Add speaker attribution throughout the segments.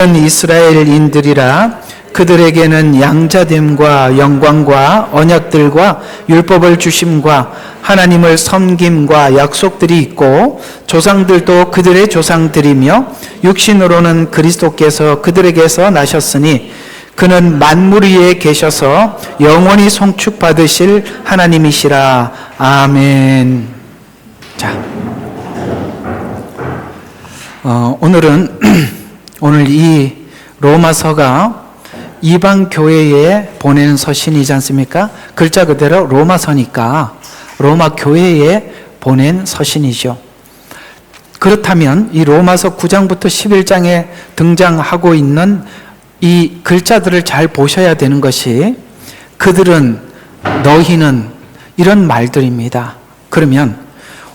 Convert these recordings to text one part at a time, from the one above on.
Speaker 1: 이스라엘인들이라 그들에게는 양자됨과 영광과 언약들과 율법을 주심과 하나님을 섬김과 약속들이 있고 조상들도 그들의 조상들이며 육신으로는 그리스도께서 그들에게서 나셨으니 그는 만물 위에 계셔서 영원히 송축받으실 하나님이시라. 아멘. 자, 오늘 이 로마서가 이방 교회에 보낸 서신이지 않습니까? 글자 그대로 로마서니까 로마 교회에 보낸 서신이죠. 그렇다면 이 로마서 9장부터 11장에 등장하고 있는 이 글자들을 잘 보셔야 되는 것이 그들은, 너희는 이런 말들입니다. 그러면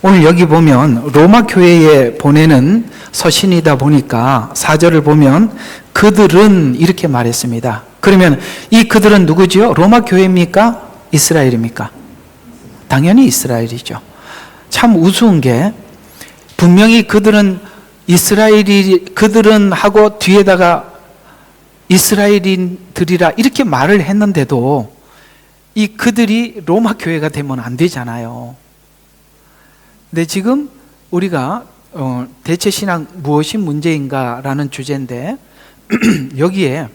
Speaker 1: 오늘 여기 보면 로마 교회에 보내는 서신이다 보니까 4절을 보면 그들은 이렇게 말했습니다. 그러면 이 그들은 누구지요? 로마 교회입니까? 이스라엘입니까? 당연히 이스라엘이죠. 참 우스운 게 분명히 그들은 그들은 하고 뒤에다가 이스라엘인들이라 이렇게 말을 했는데도 이 그들이 로마 교회가 되면 안 되잖아요. 근데 지금 우리가 대체 신앙 무엇이 문제인가라는 주제인데 여기에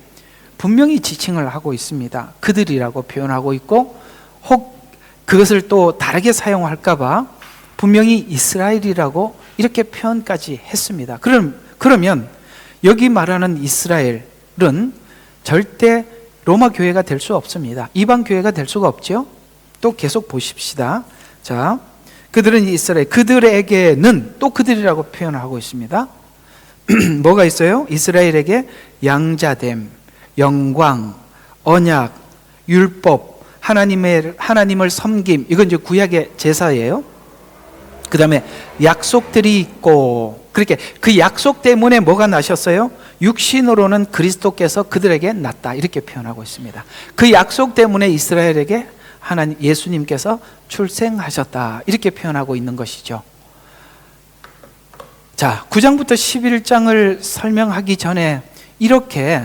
Speaker 1: 분명히 지칭을 하고 있습니다. 그들이라고 표현하고 있고 혹 그것을 또 다르게 사용할까 봐 분명히 이스라엘이라고 이렇게 표현까지 했습니다. 그러면 여기 말하는 이스라엘은 절대 로마 교회가 될 수 없습니다. 이방 교회가 될 수가 없죠. 또 계속 보십시다. 자, 그들은 이스라엘, 그들에게는 또 그들이라고 표현하고 있습니다. 뭐가 있어요? 이스라엘에게 양자됨, 영광, 언약, 율법, 하나님을 섬김, 이건 이제 구약의 제사예요. 그 다음에 약속들이 있고, 그렇게 그 약속 때문에 뭐가 나셨어요? 육신으로는 그리스도께서 그들에게 났다, 이렇게 표현하고 있습니다. 그 약속 때문에 이스라엘에게 하나님, 예수님께서 출생하셨다, 이렇게 표현하고 있는 것이죠. 자, 9장부터 11장을 설명하기 전에 이렇게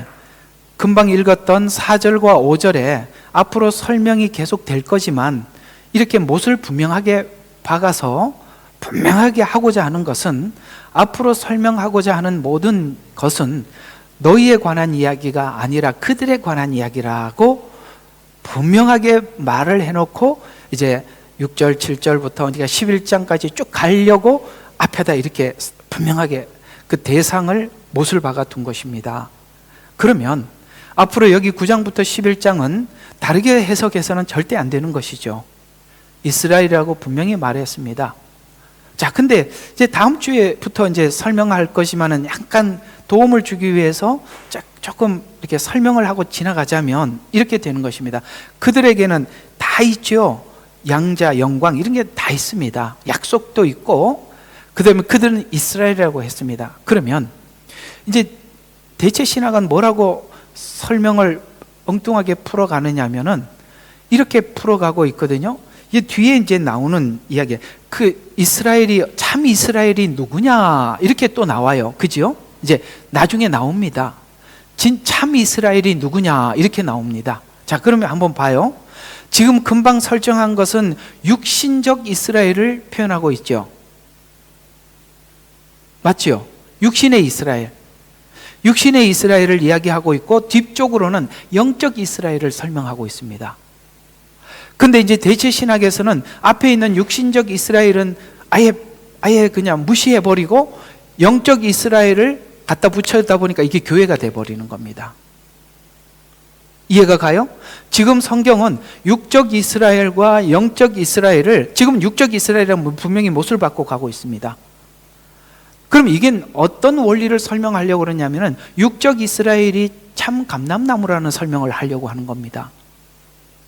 Speaker 1: 금방 읽었던 4절과 5절에 앞으로 설명이 계속 될 거지만 이렇게 못을 분명하게 박아서 분명하게 하고자 하는 것은, 앞으로 설명하고자 하는 모든 것은 너희에 관한 이야기가 아니라 그들에 관한 이야기라고 분명하게 말을 해놓고 이제 6절, 7절부터 우리가 11장까지 쭉 가려고 앞에다 이렇게 분명하게 그 대상을 못을 박아 둔 것입니다. 그러면 앞으로 여기 9장부터 11장은 다르게 해석해서는 절대 안 되는 것이죠. 이스라엘이라고 분명히 말했습니다. 자, 근데 이제 다음 주에부터 이제 설명할 것이면은 약간 도움을 주기 위해서 조금 이렇게 설명을 하고 지나가자면 이렇게 되는 것입니다. 그들에게는 다 있죠. 양자, 영광 이런 게 다 있습니다. 약속도 있고, 그 다음에 그들은 이스라엘이라고 했습니다. 그러면 이제 대체 신학은 뭐라고 설명을 엉뚱하게 풀어가느냐면은 이렇게 풀어가고 있거든요. 이 뒤에 이제 나오는 이야기, 그 참 이스라엘이 누구냐 이렇게 또 나와요. 그죠? 이제 나중에 나옵니다. 참 이스라엘이 누구냐 이렇게 나옵니다. 자, 그러면 한번 봐요. 지금 금방 설정한 것은 육신적 이스라엘을 표현하고 있죠. 맞죠? 육신의 이스라엘. 육신의 이스라엘을 이야기하고 있고 뒤쪽으로는 영적 이스라엘을 설명하고 있습니다. 근데 이제 대체 신학에서는 앞에 있는 육신적 이스라엘은 아예 그냥 무시해버리고 영적 이스라엘을 갖다 붙여다 보니까 이게 교회가 돼버리는 겁니다. 이해가 가요? 지금 성경은 육적 이스라엘과 영적 이스라엘을, 지금 육적 이스라엘은 분명히 못을 받고 가고 있습니다. 그럼 이게 어떤 원리를 설명하려고 그러냐면은 육적 이스라엘이 참 감람나무라는 설명을 하려고 하는 겁니다.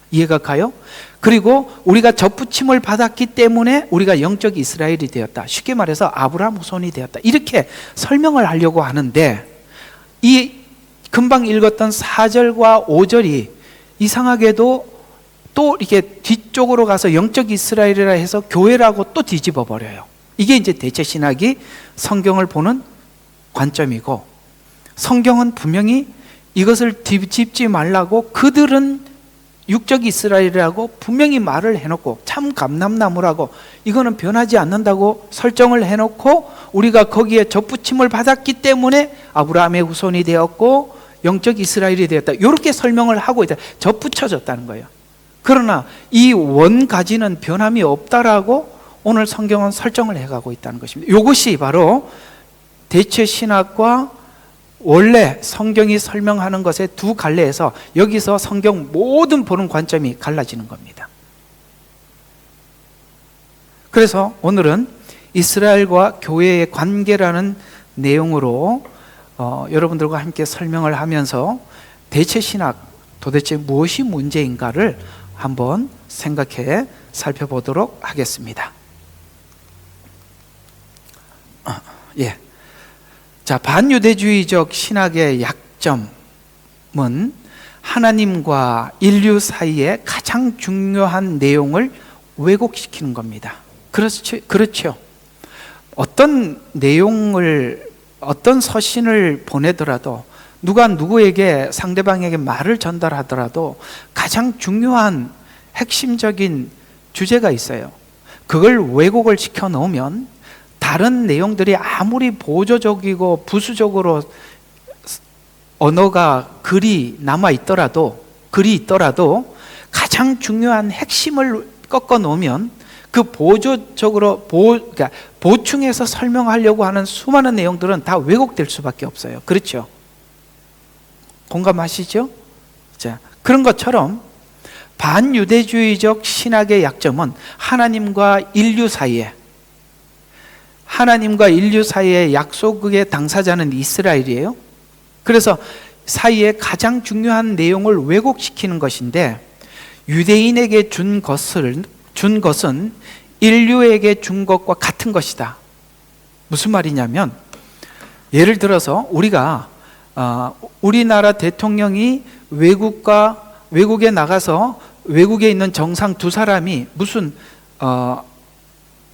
Speaker 1: 이해가 가요? 그리고 우리가 접붙임을 받았기 때문에 우리가 영적 이스라엘이 되었다. 쉽게 말해서 아브라함 후손이 되었다. 이렇게 설명을 하려고 하는데 이 금방 읽었던 4절과 5절이 이상하게도 또 이렇게 뒤쪽으로 가서 영적 이스라엘이라 해서 교회라고 또 뒤집어 버려요. 이게 이제 대체 신학이 성경을 보는 관점이고, 성경은 분명히 이것을 뒤집지 말라고 그들은 육적 이스라엘이라고 분명히 말을 해놓고 참 감람나무라고 이거는 변하지 않는다고 설정을 해놓고 우리가 거기에 접붙임을 받았기 때문에 아브라함의 후손이 되었고 영적 이스라엘이 되었다, 이렇게 설명을 하고 있다. 접붙여졌다는 거예요. 그러나 이 원가지는 변함이 없다라고 오늘 성경은 설정을 해가고 있다는 것입니다. 이것이 바로 대체 신학과 원래 성경이 설명하는 것의 두 갈래에서 여기서 성경 모든 보는 관점이 갈라지는 겁니다. 그래서 오늘은 이스라엘과 교회의 관계라는 내용으로 여러분들과 함께 설명을 하면서 대체 신학 도대체 무엇이 문제인가를 한번 생각해 살펴보도록 하겠습니다. 예. 자, 반유대주의적 신학의 약점은 하나님과 인류 사이에 가장 중요한 내용을 왜곡시키는 겁니다. 그렇죠. 어떤 내용을, 어떤 서신을 보내더라도, 누가 누구에게, 상대방에게 말을 전달하더라도 가장 중요한 핵심적인 주제가 있어요. 그걸 왜곡을 시켜 놓으면 다른 내용들이 아무리 보조적이고 부수적으로 언어가 글이 있더라도 가장 중요한 핵심을 꺾어 놓으면 그 보조적으로 그러니까 보충해서 설명하려고 하는 수많은 내용들은 다 왜곡될 수밖에 없어요. 그렇죠? 공감하시죠? 자, 그런 것처럼 반유대주의적 신학의 약점은 하나님과 인류 사이에 약속의 당사자는 이스라엘이에요. 그래서 사이에 가장 중요한 내용을 왜곡시키는 것인데, 유대인에게 준 것은 인류에게 준 것과 같은 것이다. 무슨 말이냐면, 예를 들어서 우리나라 대통령이 외국에 나가서 외국에 있는 정상 두 사람이 무슨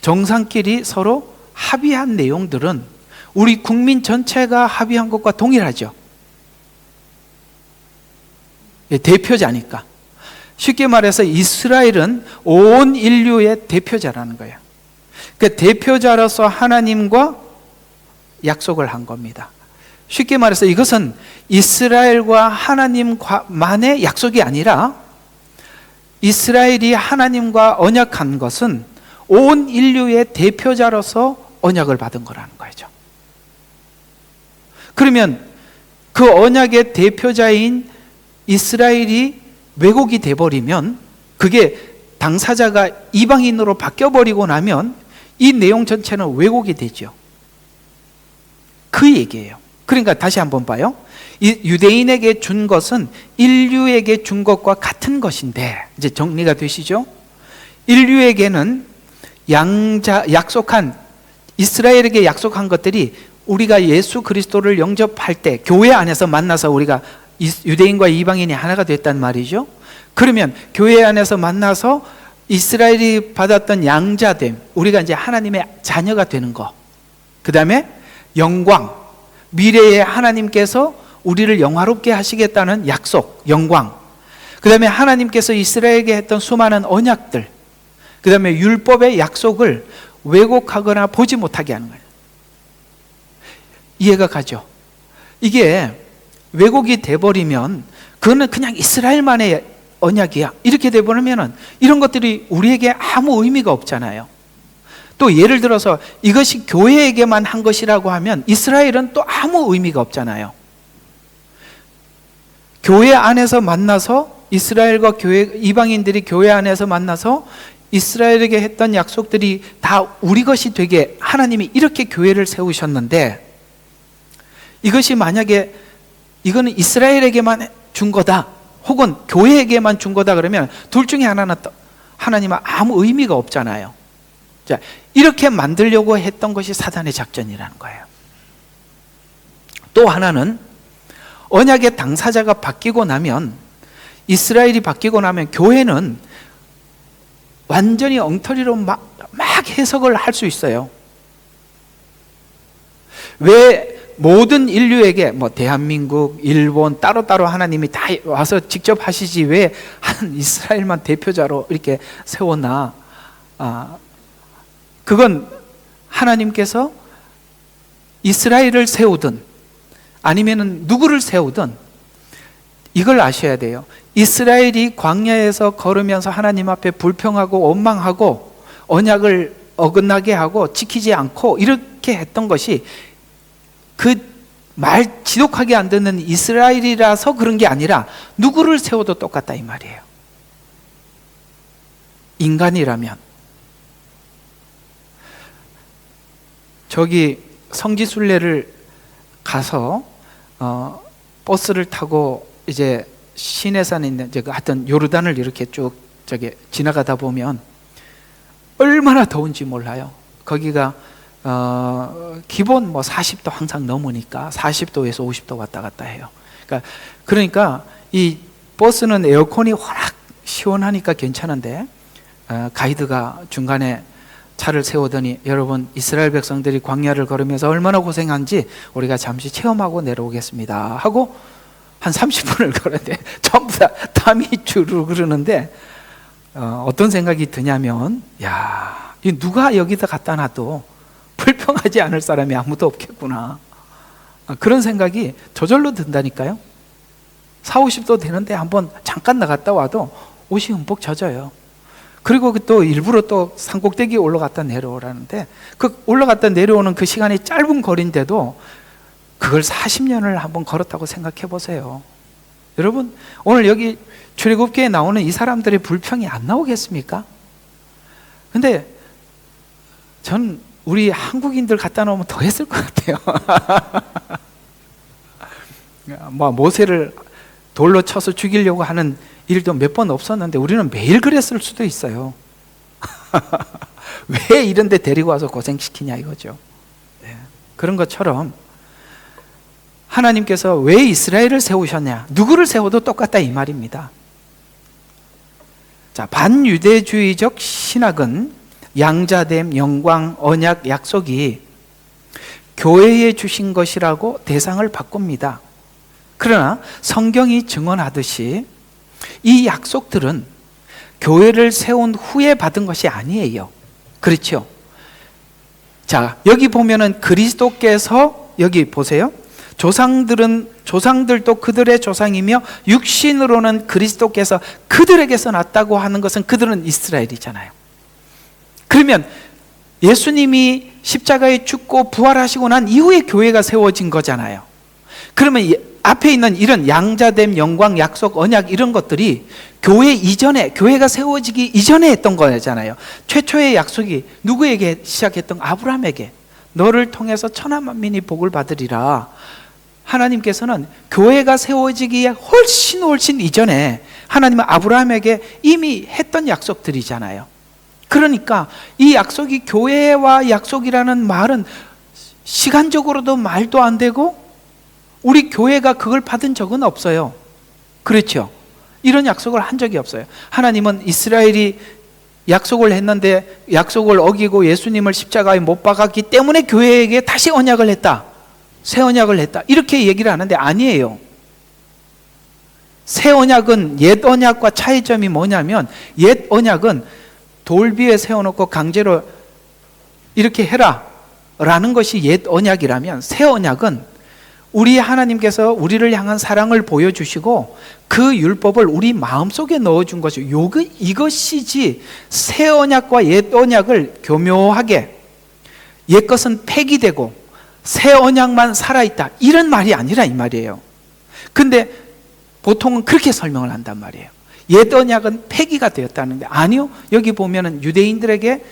Speaker 1: 정상끼리 서로 합의한 내용들은 우리 국민 전체가 합의한 것과 동일하죠. 예, 대표자니까. 쉽게 말해서 이스라엘은 온 인류의 대표자라는 거예요. 그 대표자로서 하나님과 약속을 한 겁니다. 쉽게 말해서 이것은 이스라엘과 하나님만의 약속이 아니라 이스라엘이 하나님과 언약한 것은 온 인류의 대표자로서 언약을 받은 거라는 거죠. 그러면 그 언약의 대표자인 이스라엘이 왜곡이 돼버리면, 그게 당사자가 이방인으로 바뀌어버리고 나면 이 내용 전체는 왜곡이 되죠. 그 얘기예요. 그러니까 다시 한번 봐요. 이 유대인에게 준 것은 인류에게 준 것과 같은 것인데, 이제 정리가 되시죠? 인류에게는 이스라엘에게 약속한 것들이 우리가 예수 그리스도를 영접할 때 교회 안에서 만나서 우리가 유대인과 이방인이 하나가 됐단 말이죠. 그러면 교회 안에서 만나서 이스라엘이 받았던 양자됨, 우리가 이제 하나님의 자녀가 되는 거, 그 다음에 영광, 미래에 하나님께서 우리를 영화롭게 하시겠다는 약속, 영광, 그 다음에 하나님께서 이스라엘에게 했던 수많은 언약들, 그 다음에 율법의 약속을 왜곡하거나 보지 못하게 하는 거예요. 이해가 가죠? 이게 왜곡이 돼버리면 그거는 그냥 이스라엘만의 언약이야, 이렇게 돼버리면 이런 것들이 우리에게 아무 의미가 없잖아요. 또 예를 들어서 이것이 교회에게만 한 것이라고 하면 이스라엘은 또 아무 의미가 없잖아요. 교회 안에서 만나서 이스라엘과 이방인들이 교회 안에서 만나서 이스라엘에게 했던 약속들이 다 우리 것이 되게 하나님이 이렇게 교회를 세우셨는데, 이것이 만약에 이거는 이스라엘에게만 준 거다, 혹은 교회에게만 준 거다 그러면 둘 중에 하나는 하나님은 아무 의미가 없잖아요. 자, 이렇게 만들려고 했던 것이 사단의 작전이라는 거예요. 또 하나는 언약의 당사자가 바뀌고 나면, 이스라엘이 바뀌고 나면 교회는 완전히 엉터리로 막 해석을 할 수 있어요. 왜 모든 인류에게 뭐 대한민국, 일본 따로따로 하나님이 다 와서 직접 하시지 왜 한 이스라엘만 대표자로 이렇게 세웠나? 그건 하나님께서 이스라엘을 세우든 아니면은 누구를 세우든 이걸 아셔야 돼요. 이스라엘이 광야에서 걸으면서 하나님 앞에 불평하고 원망하고 언약을 어긋나게 하고 지키지 않고 이렇게 했던 것이 그 말 지독하게 안 듣는 이스라엘이라서 그런 게 아니라 누구를 세워도 똑같다 이 말이에요. 인간이라면. 저기 성지순례를 가서 버스를 타고 이제 시내산에 있는 하여튼 요르단을 이렇게 쭉 저기 지나가다 보면 얼마나 더운지 몰라요. 거기가 기본 뭐 40도 항상 넘으니까 40도에서 50도 왔다 갔다 해요. 그러니까 이 버스는 에어컨이 워낙 시원하니까 괜찮은데 가이드가 중간에 차를 세우더니 여러분 이스라엘 백성들이 광야를 걸으면서 얼마나 고생한지 우리가 잠시 체험하고 내려오겠습니다 하고 한 30분을 걸었는데 전부 다 땀이 주르르 흐르는데 어떤 생각이 드냐면 야, 이 누가 여기다 갖다 놔도 불평하지 않을 사람이 아무도 없겠구나, 그런 생각이 저절로 든다니까요. 40, 50도 되는데 한번 잠깐 나갔다 와도 옷이 흠뻑 젖어요. 그리고 또 일부러 또 산꼭대기에 올라갔다 내려오라는데 그 올라갔다 내려오는 그 시간이 짧은 거리인데도 그걸 40년을 한번 걸었다고 생각해 보세요. 여러분 오늘 여기 출애굽기에 나오는 이 사람들의 불평이 안 나오겠습니까? 근데 전 우리 한국인들 갖다 놓으면 더 했을 것 같아요. 뭐 모세를 돌로 쳐서 죽이려고 하는 일도 몇 번 없었는데 우리는 매일 그랬을 수도 있어요. 왜 이런 데 데리고 와서 고생시키냐 이거죠. 네. 그런 것처럼 하나님께서 왜 이스라엘을 세우셨냐, 누구를 세워도 똑같다 이 말입니다. 자, 반유대주의적 신학은 양자됨, 영광, 언약, 약속이 교회에 주신 것이라고 대상을 바꿉니다. 그러나 성경이 증언하듯이 이 약속들은 교회를 세운 후에 받은 것이 아니에요. 그렇죠? 자, 여기 보면은 그리스도께서, 여기 보세요. 조상들도 그들의 조상이며 육신으로는 그리스도께서 그들에게서 났다고 하는 것은 그들은 이스라엘이잖아요. 그러면 예수님이 십자가에 죽고 부활하시고 난 이후에 교회가 세워진 거잖아요. 그러면 앞에 있는 이런 양자됨, 영광, 약속, 언약 이런 것들이 교회 이전에, 교회가 세워지기 이전에 했던 거잖아요. 최초의 약속이 누구에게 시작했던? 아브라함에게. 너를 통해서 천하 만민이 복을 받으리라. 하나님께서는 교회가 세워지기에 훨씬 이전에 하나님은 아브라함에게 이미 했던 약속들이잖아요. 그러니까 이 약속이, 교회와 약속이라는 말은 시간적으로도 말도 안 되고 우리 교회가 그걸 받은 적은 없어요. 그렇죠? 이런 약속을 한 적이 없어요. 하나님은 이스라엘이 약속을 했는데 약속을 어기고 예수님을 십자가에 못 박았기 때문에 교회에게 다시 언약을 했다, 새 언약을 했다, 이렇게 얘기를 하는데 아니에요. 새 언약은 옛 언약과 차이점이 뭐냐면, 옛 언약은 돌 위에 세워놓고 강제로 이렇게 해라 라는 것이 옛 언약이라면, 새 언약은 우리 하나님께서 우리를 향한 사랑을 보여주시고 그 율법을 우리 마음속에 넣어준 것이죠. 이것이지 새 언약과 옛 언약을 교묘하게 옛 것은 폐기되고 새 언약만 살아있다 이런 말이 아니라 이 말이에요. 근데 보통은 그렇게 설명을 한단 말이에요. 옛 언약은 폐기가 되었다는데 아니요, 여기 보면은 유대인들에게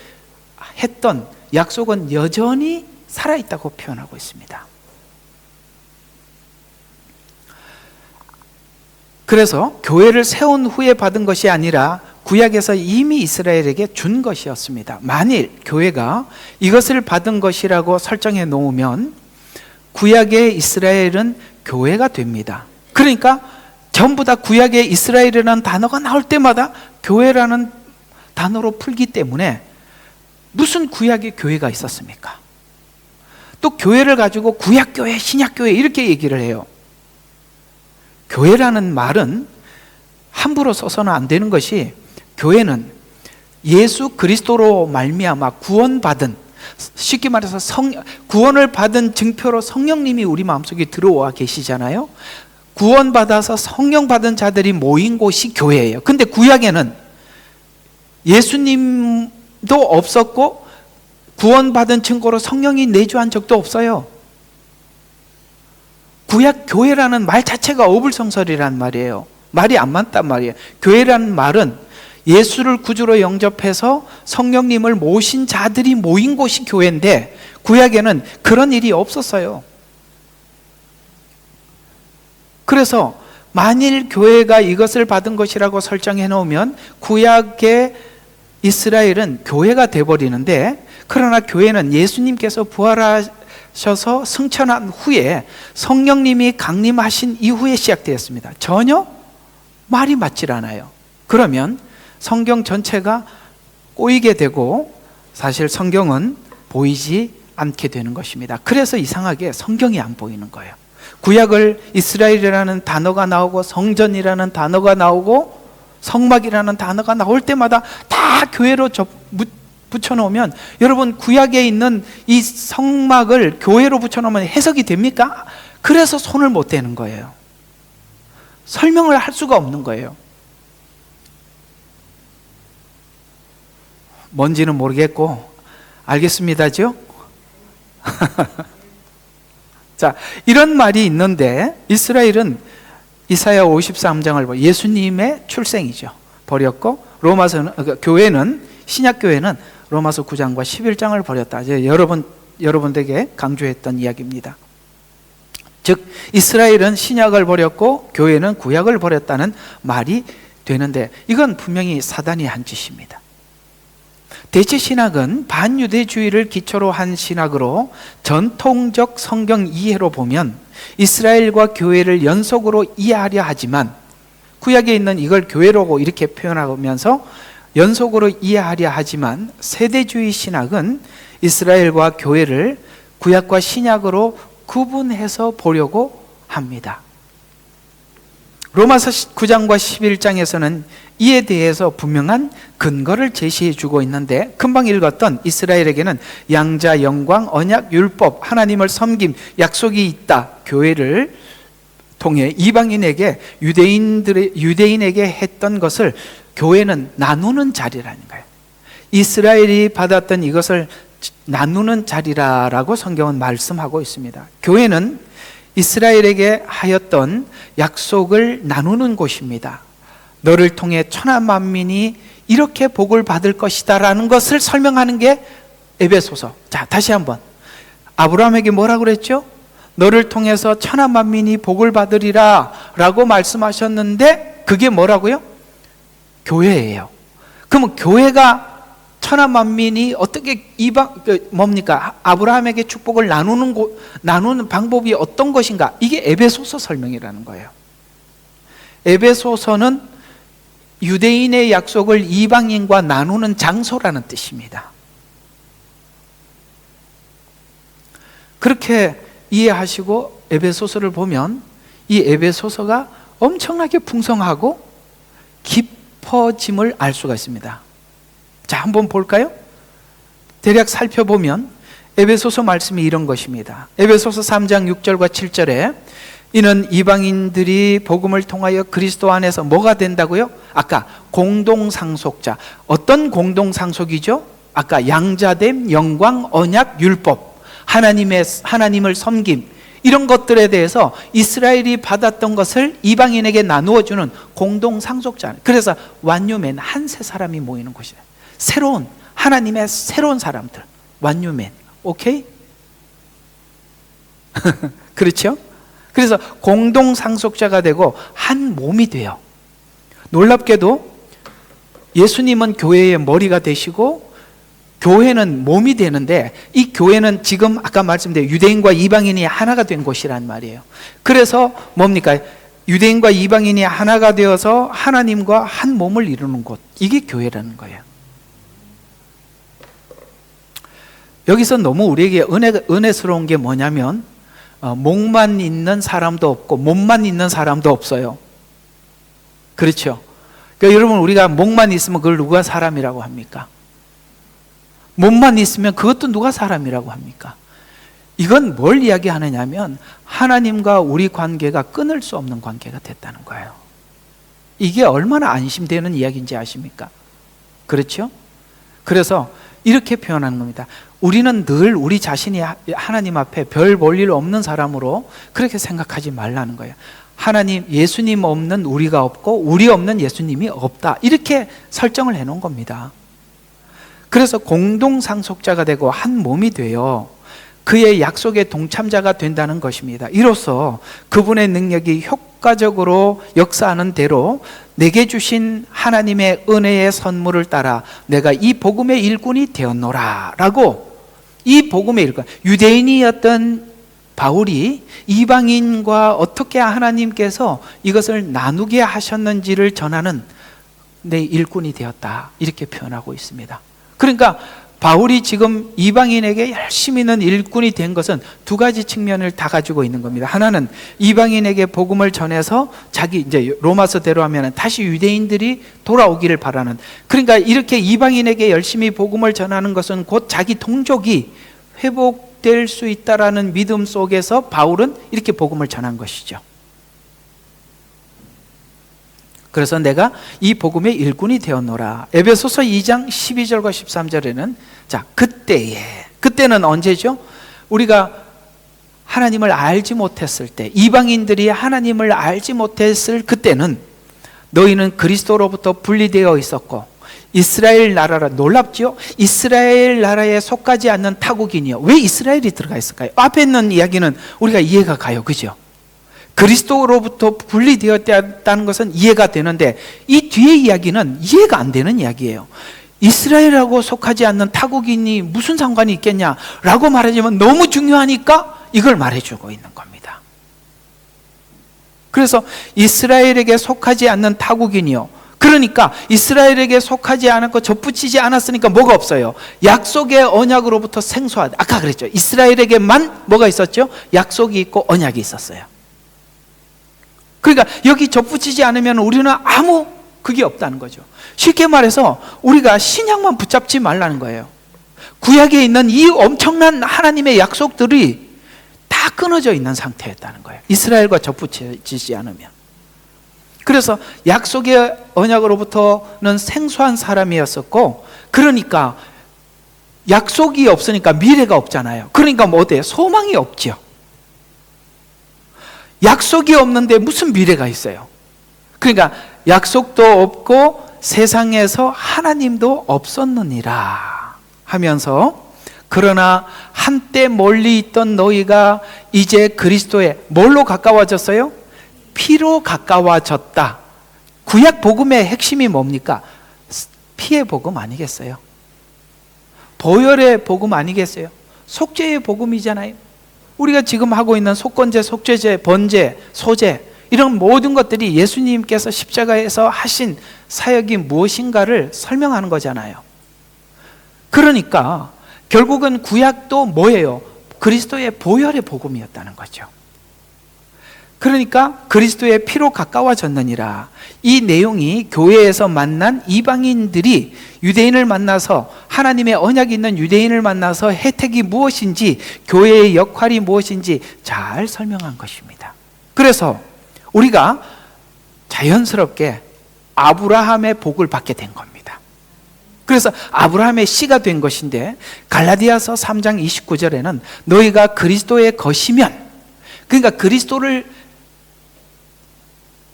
Speaker 1: 했던 약속은 여전히 살아있다고 표현하고 있습니다. 그래서 교회를 세운 후에 받은 것이 아니라 구약에서 이미 이스라엘에게 준 것이었습니다. 만일 교회가 이것을 받은 것이라고 설정해 놓으면 구약의 이스라엘은 교회가 됩니다. 그러니까 전부 다 구약의 이스라엘이라는 단어가 나올 때마다 교회라는 단어로 풀기 때문에 무슨 구약의 교회가 있었습니까? 또 교회를 가지고 구약교회, 신약교회 이렇게 얘기를 해요. 교회라는 말은 함부로 써서는 안 되는 것이, 교회는 예수 그리스도로 말미암아 구원받은, 쉽게 말해서 구원을 받은 증표로 성령님이 우리 마음속에 들어와 계시잖아요. 구원받아서 성령 받은 자들이 모인 곳이 교회예요. 근데 구약에는 예수님도 없었고 구원받은 증거로 성령이 내주한 적도 없어요. 구약 교회라는 말 자체가 어불성설이란 말이에요. 말이 안 맞단 말이에요. 교회라는 말은 예수를 구주로 영접해서 성령님을 모신 자들이 모인 곳이 교회인데, 구약에는 그런 일이 없었어요. 그래서 만일 교회가 이것을 받은 것이라고 설정해 놓으면 구약의 이스라엘은 교회가 돼버리는데, 그러나 교회는 예수님께서 부활하셔서 승천한 후에 성령님이 강림하신 이후에 시작되었습니다. 전혀 말이 맞질 않아요. 그러면 성경 전체가 꼬이게 되고 사실 성경은 보이지 않게 되는 것입니다. 그래서 이상하게 성경이 안 보이는 거예요. 구약을 이스라엘이라는 단어가 나오고 성전이라는 단어가 나오고 성막이라는 단어가 나올 때마다 다 교회로 붙여놓으면, 여러분 구약에 있는 이 성막을 교회로 붙여놓으면 해석이 됩니까? 그래서 손을 못 대는 거예요. 설명을 할 수가 없는 거예요. 뭔지는 모르겠고 알겠습니다죠? 자, 이런 말이 있는데, 이스라엘은 이사야 53장을 보고 예수님의 출생이죠. 버렸고, 교회는, 신약교회는 로마서 9장과 11장을 버렸다. 여러분에게 강조했던 이야기입니다. 즉 이스라엘은 신약을 버렸고 교회는 구약을 버렸다는 말이 되는데, 이건 분명히 사단이 한 짓입니다. 대체 신학은 반유대주의를 기초로 한 신학으로, 전통적 성경 이해로 보면 이스라엘과 교회를 연속으로 이해하려 하지만, 구약에 있는 이걸 교회라고 이렇게 표현하면서 연속으로 이해하려 하지만, 세대주의 신학은 이스라엘과 교회를 구약과 신약으로 구분해서 보려고 합니다. 로마서 9장과 11장에서는 이에 대해서 분명한 근거를 제시해 주고 있는데, 금방 읽었던 이스라엘에게는 양자, 영광, 언약, 율법, 하나님을 섬김, 약속이 있다. 교회를 통해 이방인에게, 유대인에게 했던 것을 교회는 나누는 자리라는 거예요. 이스라엘이 받았던 이것을 나누는 자리라고 성경은 말씀하고 있습니다. 교회는 이스라엘에게 하였던 약속을 나누는 곳입니다. 너를 통해 천하 만민이 이렇게 복을 받을 것이다 라는 것을 설명하는 게 에베소서. 자, 다시 한번. 아브라함에게 뭐라고 그랬죠? 너를 통해서 천하 만민이 복을 받으리라 라고 말씀하셨는데, 그게 뭐라고요? 교회예요. 그러면 교회가 천하 만민이 어떻게 아브라함에게 축복을 나누는 방법이 어떤 것인가? 이게 에베소서 설명이라는 거예요. 에베소서는 유대인의 약속을 이방인과 나누는 장소라는 뜻입니다. 그렇게 이해하시고 에베소서를 보면 이 에베소서가 엄청나게 풍성하고 깊어짐을 알 수가 있습니다. 자, 한번 볼까요? 대략 살펴보면 에베소서 말씀이 이런 것입니다. 에베소서 3장 6절과 7절에 이는 이방인들이 복음을 통하여 그리스도 안에서 뭐가 된다고요? 아까 공동상속자. 어떤 공동상속이죠? 아까 양자됨, 영광, 언약, 율법, 하나님을 섬김, 이런 것들에 대해서 이스라엘이 받았던 것을 이방인에게 나누어주는 공동상속자. 그래서 완유맨, 한 세 사람이 모이는 곳이에요. 새로운, 하나님의 새로운 사람들, 완유맨. 오케이? 그렇죠? 그래서 공동상속자가 되고 한 몸이 돼요. 놀랍게도 예수님은 교회의 머리가 되시고 교회는 몸이 되는데, 이 교회는 지금 아까 말씀드린 유대인과 이방인이 하나가 된 곳이란 말이에요. 그래서 뭡니까? 유대인과 이방인이 하나가 되어서 하나님과 한 몸을 이루는 곳, 이게 교회라는 거예요. 여기서 너무 우리에게 은혜스러운 게 뭐냐면 목만 있는 사람도 없고 몸만 있는 사람도 없어요. 그렇죠? 그러니까 여러분, 우리가 목만 있으면 그걸 누가 사람이라고 합니까? 몸만 있으면 그것도 누가 사람이라고 합니까? 이건 뭘 이야기하느냐면 하나님과 우리 관계가 끊을 수 없는 관계가 됐다는 거예요. 이게 얼마나 안심되는 이야기인지 아십니까? 그렇죠? 그래서 이렇게 표현하는 겁니다. 우리는 늘 우리 자신이 하나님 앞에 별 볼 일 없는 사람으로 그렇게 생각하지 말라는 거예요. 하나님, 예수님 없는 우리가 없고 우리 없는 예수님이 없다, 이렇게 설정을 해놓은 겁니다. 그래서 공동상속자가 되고 한 몸이 되어 그의 약속의 동참자가 된다는 것입니다. 이로써 그분의 능력이 효과적으로 역사하는 대로 내게 주신 하나님의 은혜의 선물을 따라 내가 이 복음의 일꾼이 되었노라 라고, 이 복음의 일꾼, 유대인이었던 바울이 이방인과 어떻게 하나님께서 이것을 나누게 하셨는지를 전하는 내 일꾼이 되었다, 이렇게 표현하고 있습니다. 그러니까 바울이 지금 이방인에게 열심히는 일꾼이 된 것은 두 가지 측면을 다 가지고 있는 겁니다. 하나는 이방인에게 복음을 전해서 자기, 이제 로마서대로 하면 다시 유대인들이 돌아오기를 바라는, 그러니까 이렇게 이방인에게 열심히 복음을 전하는 것은 곧 자기 동족이 회복될 수 있다라는 믿음 속에서 바울은 이렇게 복음을 전한 것이죠. 그래서 내가 이 복음의 일꾼이 되었노라. 에베소서 2장 12절과 13절에는 자, 그때는 언제죠? 우리가 하나님을 알지 못했을 때, 이방인들이 하나님을 알지 못했을 그때는 너희는 그리스도로부터 분리되어 있었고 이스라엘 나라라. 놀랍죠? 이스라엘 나라에 속하지 않는 타국인이요. 왜 이스라엘이 들어가 있을까요? 앞에 있는 이야기는 우리가 이해가 가요, 그죠? 그리스도로부터 분리되었다는 것은 이해가 되는데 이 뒤에 이야기는 이해가 안 되는 이야기예요. 이스라엘하고 속하지 않는 타국인이 무슨 상관이 있겠냐라고 말하지만 너무 중요하니까 이걸 말해주고 있는 겁니다. 그래서 이스라엘에게 속하지 않는 타국인이요, 그러니까 이스라엘에게 속하지 않았고 접붙이지 않았으니까 뭐가 없어요? 약속의 언약으로부터 생소하다. 아까 그랬죠, 이스라엘에게만 뭐가 있었죠? 약속이 있고 언약이 있었어요. 그러니까 여기 접붙이지 않으면 우리는 아무 그게 없다는 거죠. 쉽게 말해서 우리가 신약만 붙잡지 말라는 거예요. 구약에 있는 이 엄청난 하나님의 약속들이 다 끊어져 있는 상태였다는 거예요. 이스라엘과 접붙이지 않으면. 그래서 약속의 언약으로부터는 생소한 사람이었었고, 그러니까 약속이 없으니까 미래가 없잖아요. 그러니까 뭐 어때요? 소망이 없죠. 약속이 없는데 무슨 미래가 있어요? 그러니까 약속도 없고 세상에서 하나님도 없었느니라 하면서, 그러나 한때 멀리 있던 너희가 이제 그리스도에 뭘로 가까워졌어요? 피로 가까워졌다. 구약 복음의 핵심이 뭡니까? 피의 복음 아니겠어요? 보혈의 복음 아니겠어요? 속죄의 복음이잖아요. 우리가 지금 하고 있는 속건제, 속죄제, 번제, 소제, 이런 모든 것들이 예수님께서 십자가에서 하신 사역이 무엇인가를 설명하는 거잖아요. 그러니까 결국은 구약도 뭐예요? 그리스도의 보혈의 복음이었다는 거죠. 그러니까 그리스도의 피로 가까워졌느니라. 이 내용이 교회에서 만난 이방인들이 유대인을 만나서, 하나님의 언약이 있는 유대인을 만나서 혜택이 무엇인지, 교회의 역할이 무엇인지 잘 설명한 것입니다. 그래서 우리가 자연스럽게 아브라함의 복을 받게 된 겁니다. 그래서 아브라함의 씨가 된 것인데, 갈라디아서 3장 29절에는 너희가 그리스도의 것이면, 그러니까 그리스도를,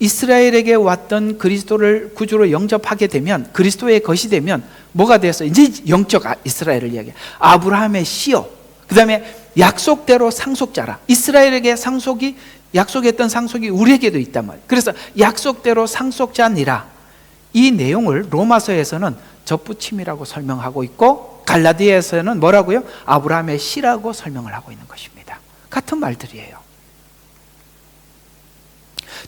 Speaker 1: 이스라엘에게 왔던 그리스도를 구주로 영접하게 되면, 그리스도의 것이 되면 뭐가 되었어요? 이제 영적 이스라엘을 이야기해요. 아브라함의 씨요, 그 다음에 약속대로 상속자라. 이스라엘에게 약속했던 상속이 우리에게도 있단 말이에요. 그래서 약속대로 상속자니라. 이 내용을 로마서에서는 접붙임이라고 설명하고 있고, 갈라디아에서는 뭐라고요? 아브라함의 씨라고 설명을 하고 있는 것입니다. 같은 말들이에요.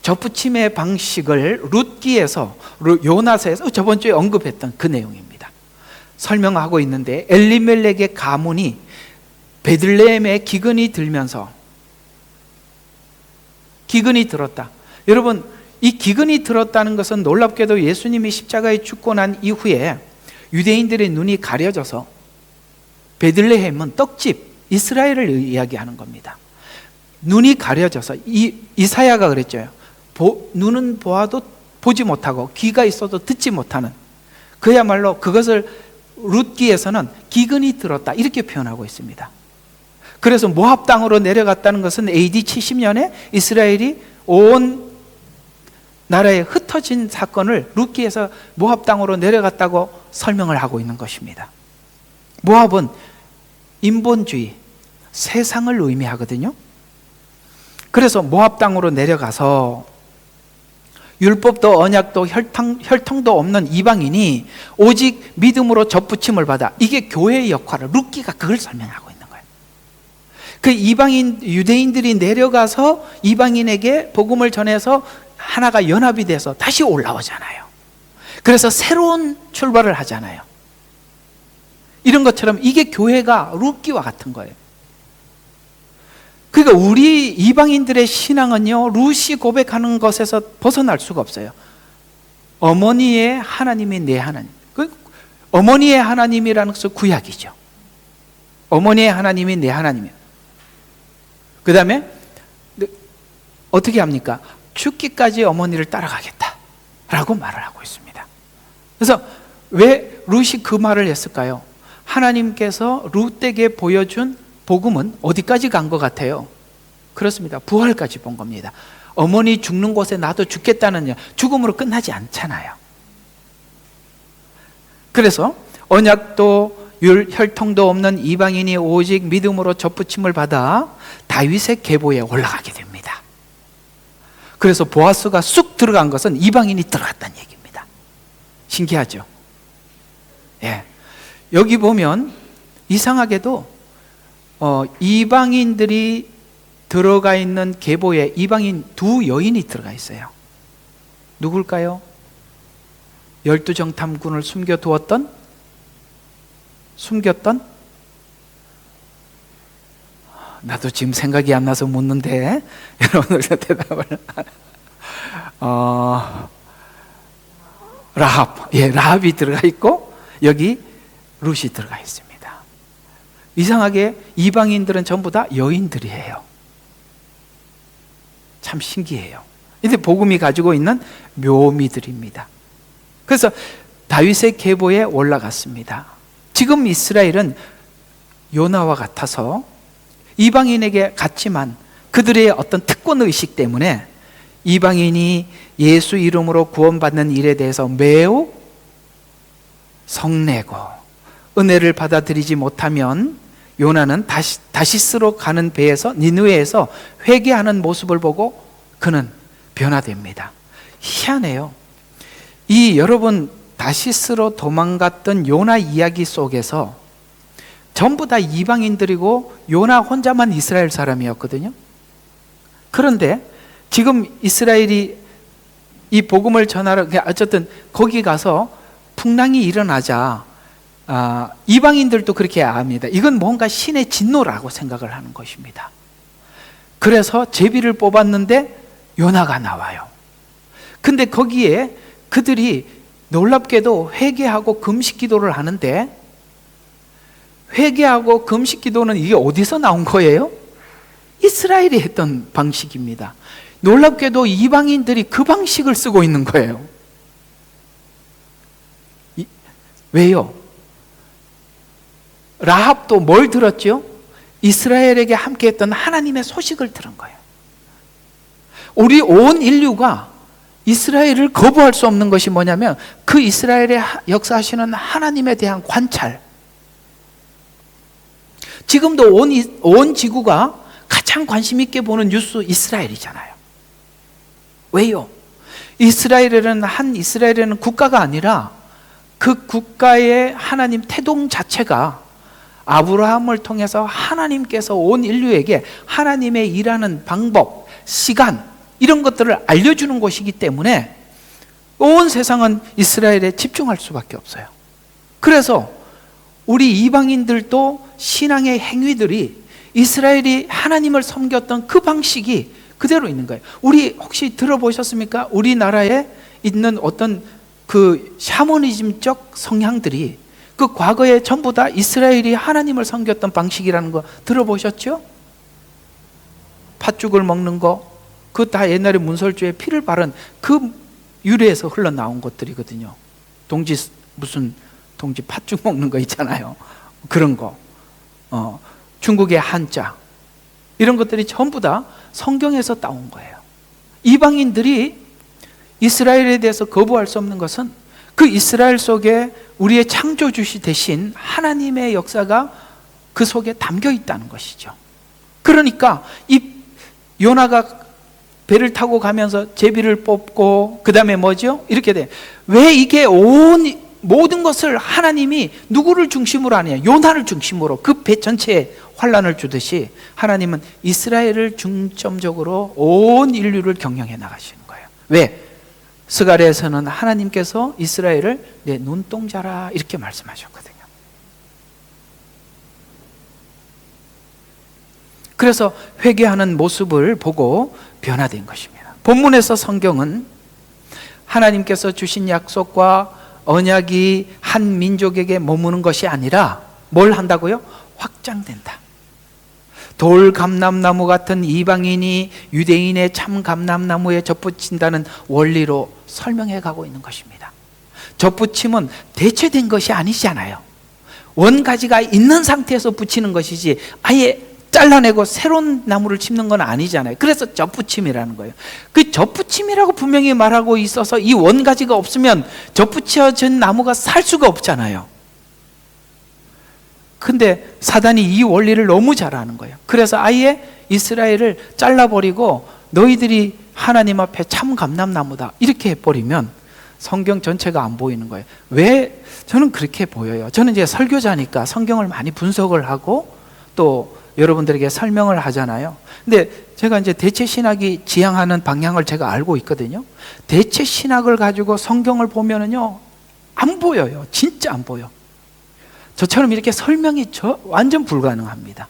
Speaker 1: 접붙임의 방식을 룻기에서, 요나서에서 저번 주에 언급했던 그 내용입니다. 설명하고 있는데, 엘리멜렉의 가문이 베들레헴에 기근이 들면서, 기근이 들었다. 여러분, 이 기근이 들었다는 것은 놀랍게도 예수님이 십자가에 죽고 난 이후에 유대인들의 눈이 가려져서 베들레헴은 떡집, 이스라엘을 이야기하는 겁니다. 눈이 가려져서, 이사야가 그랬죠. 눈은 보아도 보지 못하고 귀가 있어도 듣지 못하는, 그야말로 그것을 룻기에서는 기근이 들었다 이렇게 표현하고 있습니다. 그래서 모압 땅으로 내려갔다는 것은 AD 70년에 이스라엘이 온 나라에 흩어진 사건을 룻기에서 모압 땅으로 내려갔다고 설명을 하고 있는 것입니다. 모압은 인본주의, 세상을 의미하거든요. 그래서 모압 땅으로 내려가서 율법도 언약도 혈통도 없는 이방인이 오직 믿음으로 접붙임을 받아, 이게 교회의 역할을, 룻기가 그걸 설명하고 있는 거예요. 그 이방인 유대인들이 내려가서 이방인에게 복음을 전해서 하나가 연합이 돼서 다시 올라오잖아요. 그래서 새로운 출발을 하잖아요. 이런 것처럼 이게 교회가 룻기와 같은 거예요. 그러니까 우리 이방인들의 신앙은요, 룻이 고백하는 것에서 벗어날 수가 없어요. 어머니의 하나님이 내 하나님. 어머니의 하나님이라는 것은 구약이죠. 어머니의 하나님이 내 하나님이에요. 그 다음에 어떻게 합니까? 죽기까지 어머니를 따라가겠다 라고 말을 하고 있습니다. 그래서 왜 룻이 그 말을 했을까요? 하나님께서 룻에게 보여준 복음은 어디까지 간 것 같아요? 그렇습니다. 부활까지 본 겁니다. 어머니 죽는 곳에 나도 죽겠다는, 죽음으로 끝나지 않잖아요. 그래서 언약도 혈통도 없는 이방인이 오직 믿음으로 접붙임을 받아 다윗의 계보에 올라가게 됩니다. 그래서 보아스가 쑥 들어간 것은 이방인이 들어갔다는 얘기입니다. 신기하죠? 예. 여기 보면 이상하게도 이방인들이 들어가 있는 계보에 이방인 두 여인이 들어가 있어요. 누굴까요? 12정탐군을 숨겼던 나도 지금 생각이 안 나서 묻는데 여러분들 대답을 라합이 들어가 있고 여기 룻이 들어가 있습니다. 이상하게 이방인들은 전부 다 여인들이에요. 참 신기해요. 이게 복음이 가지고 있는 묘미들입니다. 그래서 다윗의 계보에 올라갔습니다. 지금 이스라엘은 요나와 같아서 이방인에게 갔지만 그들의 어떤 특권의식 때문에 이방인이 예수 이름으로 구원받는 일에 대해서 매우 성내고 은혜를 받아들이지 못하면 요나는 다시스로 가는 배에서 니느웨에서 회개하는 모습을 보고 그는 변화됩니다. 희한해요. 여러분 다시스로 도망갔던 요나 이야기 속에서 전부 다 이방인들이고 요나 혼자만 이스라엘 사람이었거든요. 그런데 지금 이스라엘이 이 복음을 전하러 어쨌든 거기 가서 풍랑이 일어나자 이방인들도 그렇게 압니다. 이건 뭔가 신의 진노라고 생각을 하는 것입니다. 그래서 제비를 뽑았는데 요나가 나와요. 근데 거기에 그들이 놀랍게도 회개하고 금식 기도를 하는데, 회개하고 금식 기도는 이게 어디서 나온 거예요? 이스라엘이 했던 방식입니다. 놀랍게도 이방인들이 그 방식을 쓰고 있는 거예요. 왜요? 라합도 뭘 들었죠? 이스라엘에게 함께했던 하나님의 소식을 들은 거예요. 우리 온 인류가 이스라엘을 거부할 수 없는 것이 뭐냐면 그 이스라엘에 역사하시는 하나님에 대한 관찰. 지금도 온 지구가 가장 관심 있게 보는 뉴스 이스라엘이잖아요. 왜요? 이스라엘은 국가가 아니라 그 국가의 하나님 태동 자체가 아브라함을 통해서 하나님께서 온 인류에게 하나님의 일하는 방법, 시간 이런 것들을 알려주는 곳이기 때문에 온 세상은 이스라엘에 집중할 수밖에 없어요. 그래서 우리 이방인들도 신앙의 행위들이 이스라엘이 하나님을 섬겼던 그 방식이 그대로 있는 거예요. 우리 혹시 들어보셨습니까? 우리나라에 있는 어떤 그 샤머니즘적 성향들이 그 과거에 전부 다 이스라엘이 하나님을 섬겼던 방식이라는 거 들어보셨죠? 팥죽을 먹는 거, 그 다 옛날에 문설주에 피를 바른 그 유래에서 흘러나온 것들이거든요. 동지 팥죽 먹는 거 있잖아요. 그런 거. 중국의 한자. 이런 것들이 전부 다 성경에서 따온 거예요. 이방인들이 이스라엘에 대해서 거부할 수 없는 것은 그 이스라엘 속에 우리의 창조주시 대신 하나님의 역사가 그 속에 담겨 있다는 것이죠. 그러니까 이 요나가 배를 타고 가면서 제비를 뽑고 그 다음에 뭐죠? 이렇게 돼. 왜 이게 모든 것을 하나님이 누구를 중심으로 하느냐? 요나를 중심으로 그 배 전체에 환란을 주듯이 하나님은 이스라엘을 중점적으로 온 인류를 경영해 나가시는 거예요. 왜? 스가랴에서는 하나님께서 이스라엘을 내 눈동자라 이렇게 말씀하셨거든요. 그래서 회개하는 모습을 보고 변화된 것입니다. 본문에서 성경은 하나님께서 주신 약속과 언약이 한 민족에게 머무는 것이 아니라 뭘 한다고요? 확장된다. 돌 감람나무 같은 이방인이 유대인의 참 감람나무에 접붙인다는 원리로 설명해 가고 있는 것입니다. 접붙임은 대체된 것이 아니잖아요. 원가지가 있는 상태에서 붙이는 것이지 아예 잘라내고 새로운 나무를 심는 건 아니잖아요. 그래서 접붙임이라는 거예요. 그 접붙임이라고 분명히 말하고 있어서 이 원가지가 없으면 접붙여진 나무가 살 수가 없잖아요. 근데 사단이 이 원리를 너무 잘 아는 거예요. 그래서 아예 이스라엘을 잘라버리고 너희들이 하나님 앞에 참 감람나무다 이렇게 해버리면 성경 전체가 안 보이는 거예요. 왜? 저는 그렇게 보여요. 저는 이제 설교자니까 성경을 많이 분석을 하고 또 여러분들에게 설명을 하잖아요. 근데 제가 이제 대체 신학이 지향하는 방향을 제가 알고 있거든요. 대체 신학을 가지고 성경을 보면은요, 안 보여요. 진짜 안 보여. 저처럼 이렇게 설명이 완전 불가능합니다.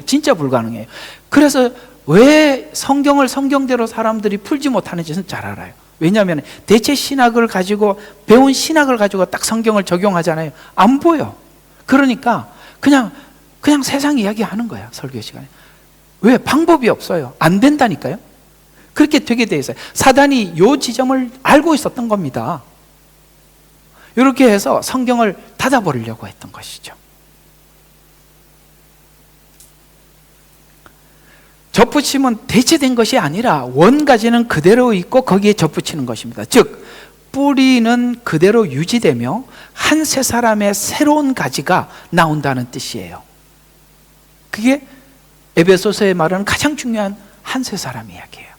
Speaker 1: 진짜 불가능해요. 그래서 왜 성경을 성경대로 사람들이 풀지 못하는지는 잘 알아요. 왜냐하면 대체 신학을 가지고 배운 신학을 가지고 딱 성경을 적용하잖아요. 안 보여. 그러니까 그냥 세상 이야기 하는 거야, 설교 시간에. 왜? 방법이 없어요. 안 된다니까요. 그렇게 되게 돼 있어요. 사단이 요 지점을 알고 있었던 겁니다. 이렇게 해서 성경을 닫아버리려고 했던 것이죠. 접붙임은 대체된 것이 아니라 원가지는 그대로 있고 거기에 접붙이는 것입니다. 즉 뿌리는 그대로 유지되며 한 세 사람의 새로운 가지가 나온다는 뜻이에요. 그게 에베소서에 말하는 가장 중요한 한 세 사람 이야기예요.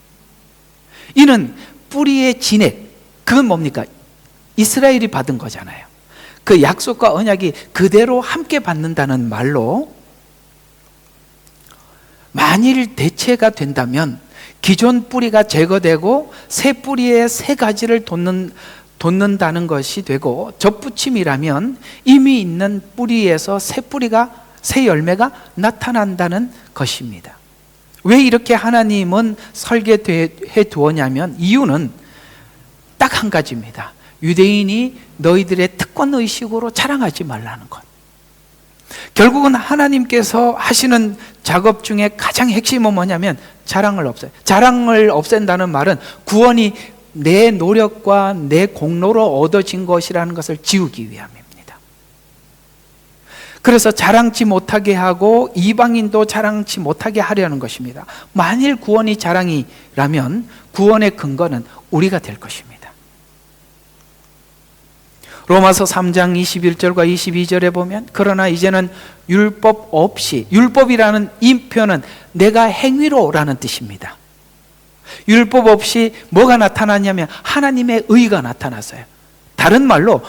Speaker 1: 이는 뿌리의 진액, 그건 뭡니까? 이스라엘이 받은 거잖아요. 그 약속과 언약이 그대로 함께 받는다는 말로 만일 대체가 된다면 기존 뿌리가 제거되고 새 뿌리에 새 가지를 돋는다는 것이 되고, 접붙임이라면 이미 있는 뿌리에서 새 열매가 나타난다는 것입니다. 왜 이렇게 하나님은 설계해 두었냐면 이유는 딱 한 가지입니다. 유대인이 너희들의 특권의식으로 자랑하지 말라는 것. 결국은 하나님께서 하시는 작업 중에 가장 핵심은 뭐냐면 자랑을 없애요. 자랑을 없앤다는 말은 구원이 내 노력과 내 공로로 얻어진 것이라는 것을 지우기 위함입니다. 그래서 자랑치 못하게 하고 이방인도 자랑치 못하게 하려는 것입니다. 만일 구원이 자랑이라면 구원의 근거는 우리가 될 것입니다. 로마서 3장 21절과 22절에 보면 그러나 이제는 율법 없이, 율법이라는 이 표현은 내가 행위로라는 뜻입니다. 율법 없이 뭐가 나타났냐면 하나님의 의가 나타났어요. 다른 말로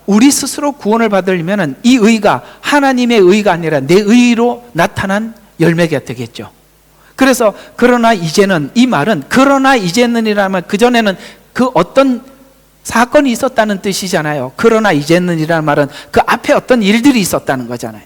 Speaker 1: 우리 스스로 구원을 받으려면 이 의가 하나님의 의가 아니라 내 의로 나타난 열매가 되겠죠. 그래서 그러나 이제는, 이 말은 그러나 이제는이라면 그전에는 그 어떤 사건이 있었다는 뜻이잖아요. 그러나 이제는이라는 말은 그 앞에 어떤 일들이 있었다는 거잖아요.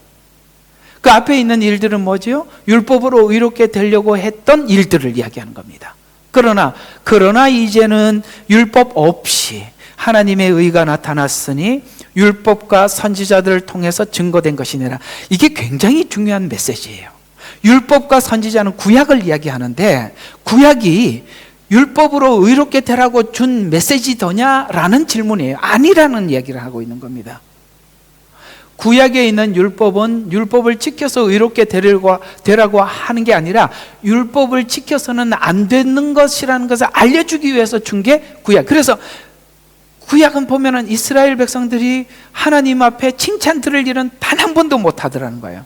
Speaker 1: 그 앞에 있는 일들은 뭐지요? 율법으로 의롭게 되려고 했던 일들을 이야기하는 겁니다. 그러나 이제는 율법 없이 하나님의 의가 나타났으니 율법과 선지자들을 통해서 증거된 것이니라. 이게 굉장히 중요한 메시지예요. 율법과 선지자는 구약을 이야기하는데, 구약이 율법으로 의롭게 되라고 준 메시지더냐라는 질문이에요. 아니라는 이야기를 하고 있는 겁니다. 구약에 있는 율법은 율법을 지켜서 의롭게 되라고 하는 게 아니라 율법을 지켜서는 안 되는 것이라는 것을 알려주기 위해서 준 게 구약. 그래서 구약은 보면은 이스라엘 백성들이 하나님 앞에 칭찬 들을 일은 단 한 번도 못 하더라는 거예요.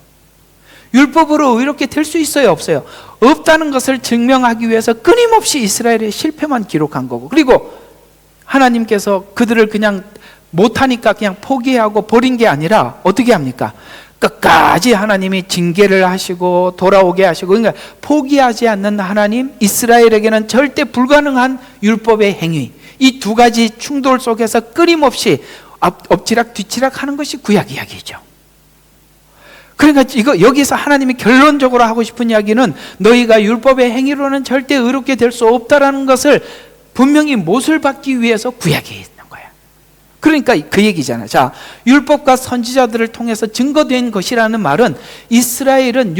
Speaker 1: 율법으로 의롭게 될 수 있어요, 없어요? 없다는 것을 증명하기 위해서 끊임없이 이스라엘의 실패만 기록한 거고, 그리고 하나님께서 그들을 그냥 못하니까 그냥 포기하고 버린 게 아니라 어떻게 합니까? 끝까지 하나님이 징계를 하시고 돌아오게 하시고, 그러니까 포기하지 않는 하나님, 이스라엘에게는 절대 불가능한 율법의 행위, 이 두 가지 충돌 속에서 끊임없이 엎치락 뒤치락 하는 것이 구약 이야기죠. 그러니까 여기서 하나님이 결론적으로 하고 싶은 이야기는 너희가 율법의 행위로는 절대 의롭게 될 수 없다라는 것을 분명히 못을 받기 위해서 구약에 있는 거예요. 그러니까 그 얘기잖아요. 자, 율법과 선지자들을 통해서 증거된 것이라는 말은 이스라엘은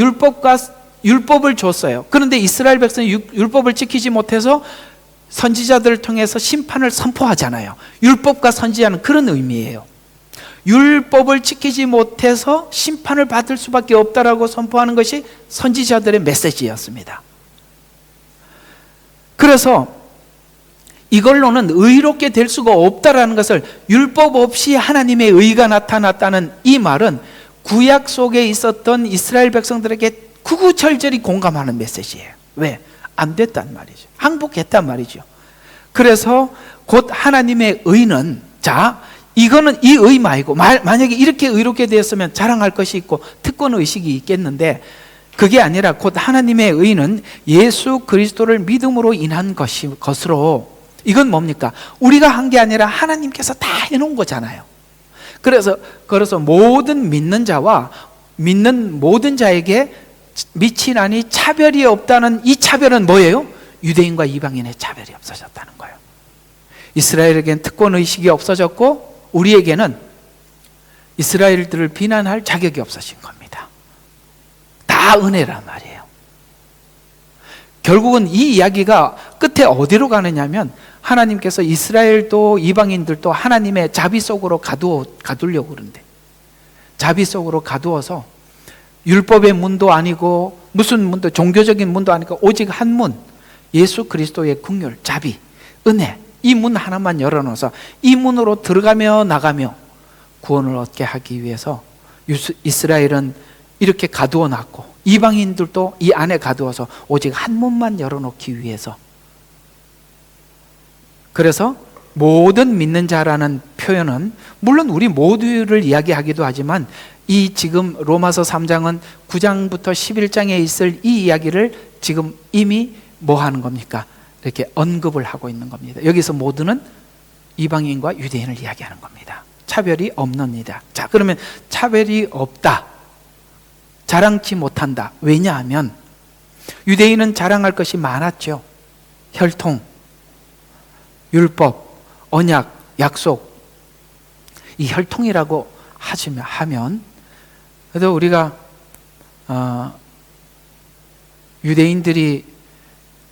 Speaker 1: 율법을 줬어요. 그런데 이스라엘 백성이 율법을 지키지 못해서 선지자들을 통해서 심판을 선포하잖아요. 율법과 선지자는 그런 의미예요. 율법을 지키지 못해서 심판을 받을 수밖에 없다라고 선포하는 것이 선지자들의 메시지였습니다. 그래서 이걸로는 의롭게 될 수가 없다라는 것을, 율법 없이 하나님의 의가 나타났다는 이 말은 구약 속에 있었던 이스라엘 백성들에게 구구절절히 공감하는 메시지예요. 왜? 안 됐단 말이죠. 항복했단 말이죠. 그래서 곧 하나님의 의는, 자, 이거는 이 의 말고, 만약에 이렇게 의롭게 되었으면 자랑할 것이 있고 특권 의식이 있겠는데, 그게 아니라 곧 하나님의 의는 예수 그리스도를 믿음으로 인한 것으로, 이건 뭡니까? 우리가 한 게 아니라 하나님께서 다 해놓은 거잖아요. 그래서 모든 믿는 자와 믿는 모든 자에게 미치나니 차별이 없다는 이 차별은 뭐예요? 유대인과 이방인의 차별이 없어졌다는 거예요. 이스라엘에겐 특권 의식이 없어졌고 우리에게는 이스라엘들을 비난할 자격이 없어진 겁니다. 다 은혜란 말이에요. 결국은 이 이야기가 끝에 어디로 가느냐면, 하나님께서 이스라엘도 이방인들도 하나님의 자비 속으로 가두려고 그러는데, 자비 속으로 가두어서 율법의 문도 아니고 무슨 문도, 종교적인 문도 아니고 오직 한 문, 예수 그리스도의 긍휼, 자비, 은혜, 이 문 하나만 열어놓아서 이 문으로 들어가며 나가며 구원을 얻게 하기 위해서 이스라엘은 이렇게 가두어 놨고, 이방인들도 이 안에 가두어서 오직 한 문만 열어놓기 위해서. 그래서 모든 믿는 자라는 표현은 물론 우리 모두를 이야기하기도 하지만, 이 지금 로마서 3장은 9장부터 11장에 있을 이 이야기를 지금 이미 뭐 하는 겁니까? 이렇게 언급을 하고 있는 겁니다. 여기서 모두는 이방인과 유대인을 이야기하는 겁니다. 차별이 없습니다. 자, 그러면 차별이 없다, 자랑치 못한다. 왜냐하면 유대인은 자랑할 것이 많았죠. 혈통, 율법, 언약, 약속. 이 혈통이라고 하면, 그래도 우리가 유대인들이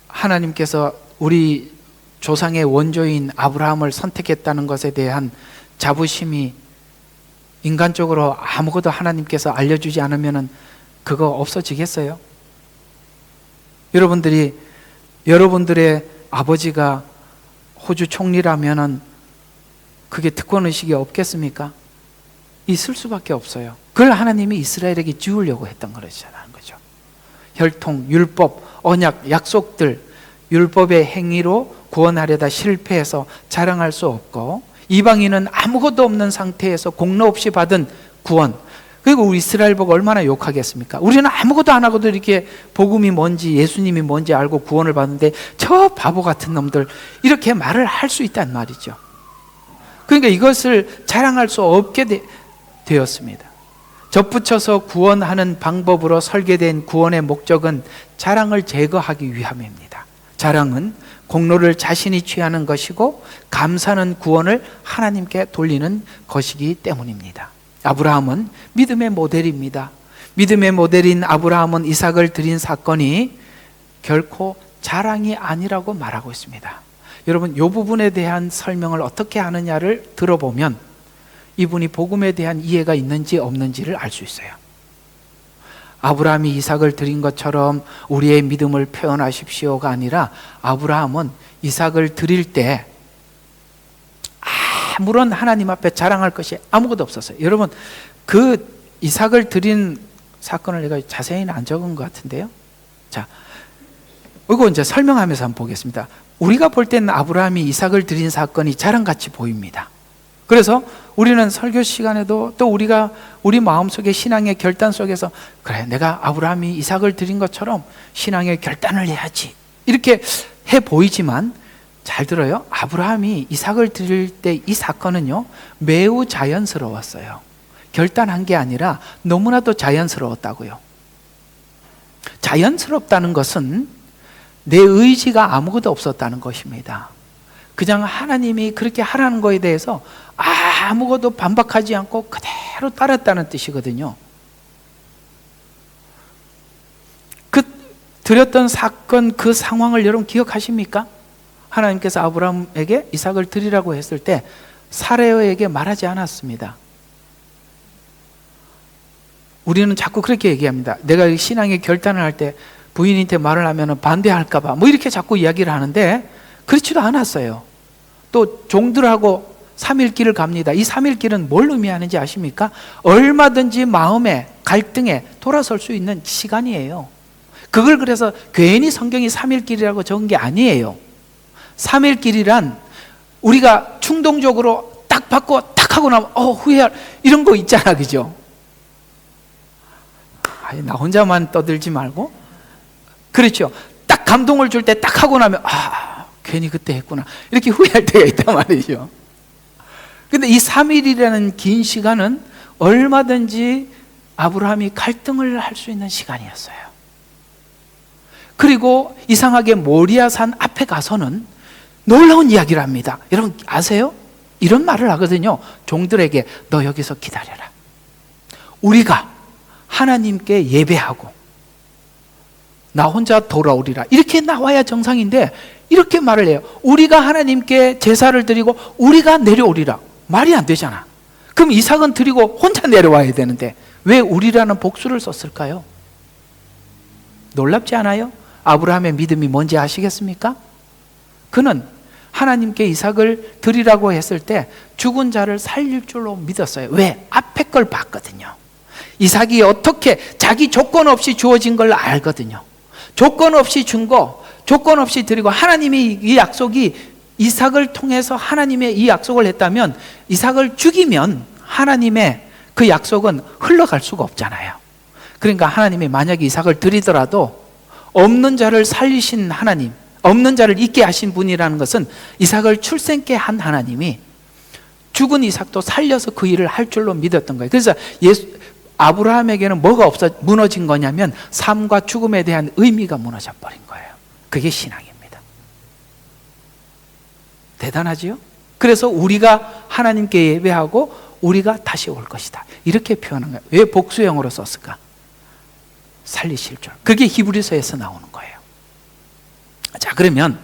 Speaker 1: 하나님께서 우리 조상의 원조인 아브라함을 선택했다는 것에 대한 자부심이 인간적으로 아무것도 하나님께서 알려주지 않으면 그거 없어지겠어요? 여러분들의 아버지가 호주 총리라면은 그게 특권의식이 없겠습니까? 있을 수밖에 없어요. 그걸 하나님이 이스라엘에게 지우려고 했던 거죠. 혈통, 율법, 언약, 약속들, 율법의 행위로 구원하려다 실패해서 자랑할 수 없고, 이방인은 아무것도 없는 상태에서 공로 없이 받은 구원. 그리고 우리 이스라엘 보고 얼마나 욕하겠습니까? 우리는 아무것도 안 하고도 이렇게 복음이 뭔지, 예수님이 뭔지 알고 구원을 받는데 저 바보 같은 놈들, 이렇게 말을 할 수 있단 말이죠. 그러니까 이것을 자랑할 수 없게 되었습니다. 접붙여서 구원하는 방법으로 설계된 구원의 목적은 자랑을 제거하기 위함입니다. 자랑은 공로를 자신이 취하는 것이고 감사는 구원을 하나님께 돌리는 것이기 때문입니다. 아브라함은 믿음의 모델입니다. 믿음의 모델인 아브라함은 이삭을 드린 사건이 결코 자랑이 아니라고 말하고 있습니다. 여러분, 이 부분에 대한 설명을 어떻게 하느냐를 들어보면 이분이 복음에 대한 이해가 있는지 없는지를 알 수 있어요. 아브라함이 이삭을 드린 것처럼 우리의 믿음을 표현하십시오가 아니라 아브라함은 이삭을 드릴 때 아무런 하나님 앞에 자랑할 것이 아무것도 없었어요. 여러분, 그 이삭을 드린 사건을 내가 자세히는 안 적은 것 같은데요. 자, 이거 이제 설명하면서 한번 보겠습니다. 우리가 볼 때는 아브라함이 이삭을 드린 사건이 자랑같이 보입니다. 그래서 우리는 설교 시간에도 또 우리가 우리 마음속에 신앙의 결단 속에서 그래, 내가 아브라함이 이삭을 드린 것처럼 신앙의 결단을 해야지 이렇게 해 보이지만 잘 들어요. 아브라함이 이삭을 드릴 때 이 사건은요 매우 자연스러웠어요. 결단한 게 아니라 너무나도 자연스러웠다고요. 자연스럽다는 것은 내 의지가 아무것도 없었다는 것입니다. 그냥 하나님이 그렇게 하라는 거에 대해서 아무것도 반박하지 않고 그대로 따랐다는 뜻이거든요. 그 드렸던 사건, 그 상황을 여러분 기억하십니까? 하나님께서 아브라함에게 이삭을 드리라고 했을 때 사레에게 말하지 않았습니다. 우리는 자꾸 그렇게 얘기합니다. 내가 신앙의 결단을 할 때 부인한테 말을 하면 반대할까봐 뭐 이렇게 자꾸 이야기를 하는데 그렇지도 않았어요. 또 종들하고 3일 길을 갑니다. 이 3일 길은 뭘 의미하는지 아십니까? 얼마든지 마음의 갈등에 돌아설 수 있는 시간이에요. 그걸 그래서 괜히 성경이 3일 길이라고 적은 게 아니에요. 3일 길이란 우리가 충동적으로 딱 받고 딱 하고 나면 후회할 이런 거 있잖아, 그죠? 나 혼자만 떠들지 말고, 그렇죠. 딱 감동을 줄 때 딱 하고 나면 괜히 그때 했구나 이렇게 후회할 때가 있단 말이죠. 근데 이 3일이라는 긴 시간은 얼마든지 아브라함이 갈등을 할 수 있는 시간이었어요. 그리고 이상하게 모리아산 앞에 가서는 놀라운 이야기를 합니다. 여러분 아세요? 이런 말을 하거든요. 종들에게 너 여기서 기다려라. 우리가 하나님께 예배하고 나 혼자 돌아오리라. 이렇게 나와야 정상인데 이렇게 말을 해요. 우리가 하나님께 제사를 드리고 우리가 내려오리라. 말이 안 되잖아. 그럼 이삭은 드리고 혼자 내려와야 되는데 왜 우리라는 복수를 썼을까요? 놀랍지 않아요? 아브라함의 믿음이 뭔지 아시겠습니까? 그는 하나님께 이삭을 드리라고 했을 때 죽은 자를 살릴 줄로 믿었어요. 왜? 앞에 걸 봤거든요. 이삭이 어떻게 자기 조건 없이 주어진 걸 알거든요. 조건 없이 준 거, 조건 없이 드리고 하나님이 이 약속이 이삭을 통해서 하나님의 이 약속을 했다면 이삭을 죽이면 하나님의 그 약속은 흘러갈 수가 없잖아요. 그러니까 하나님이 만약에 이삭을 드리더라도 없는 자를 살리신 하나님, 없는 자를 있게 하신 분이라는 것은 이삭을 출생케 한 하나님이 죽은 이삭도 살려서 그 일을 할 줄로 믿었던 거예요. 그래서 아브라함에게는 뭐가 무너진 거냐면 삶과 죽음에 대한 의미가 무너져 버린 거예요. 그게 신앙입니다. 대단하지요? 그래서 우리가 하나님께 예배하고 우리가 다시 올 것이다. 이렇게 표현한 거예요. 왜 복수형으로 썼을까? 살리실 줄. 그게 히브리서에서 나오는 거예요. 자, 그러면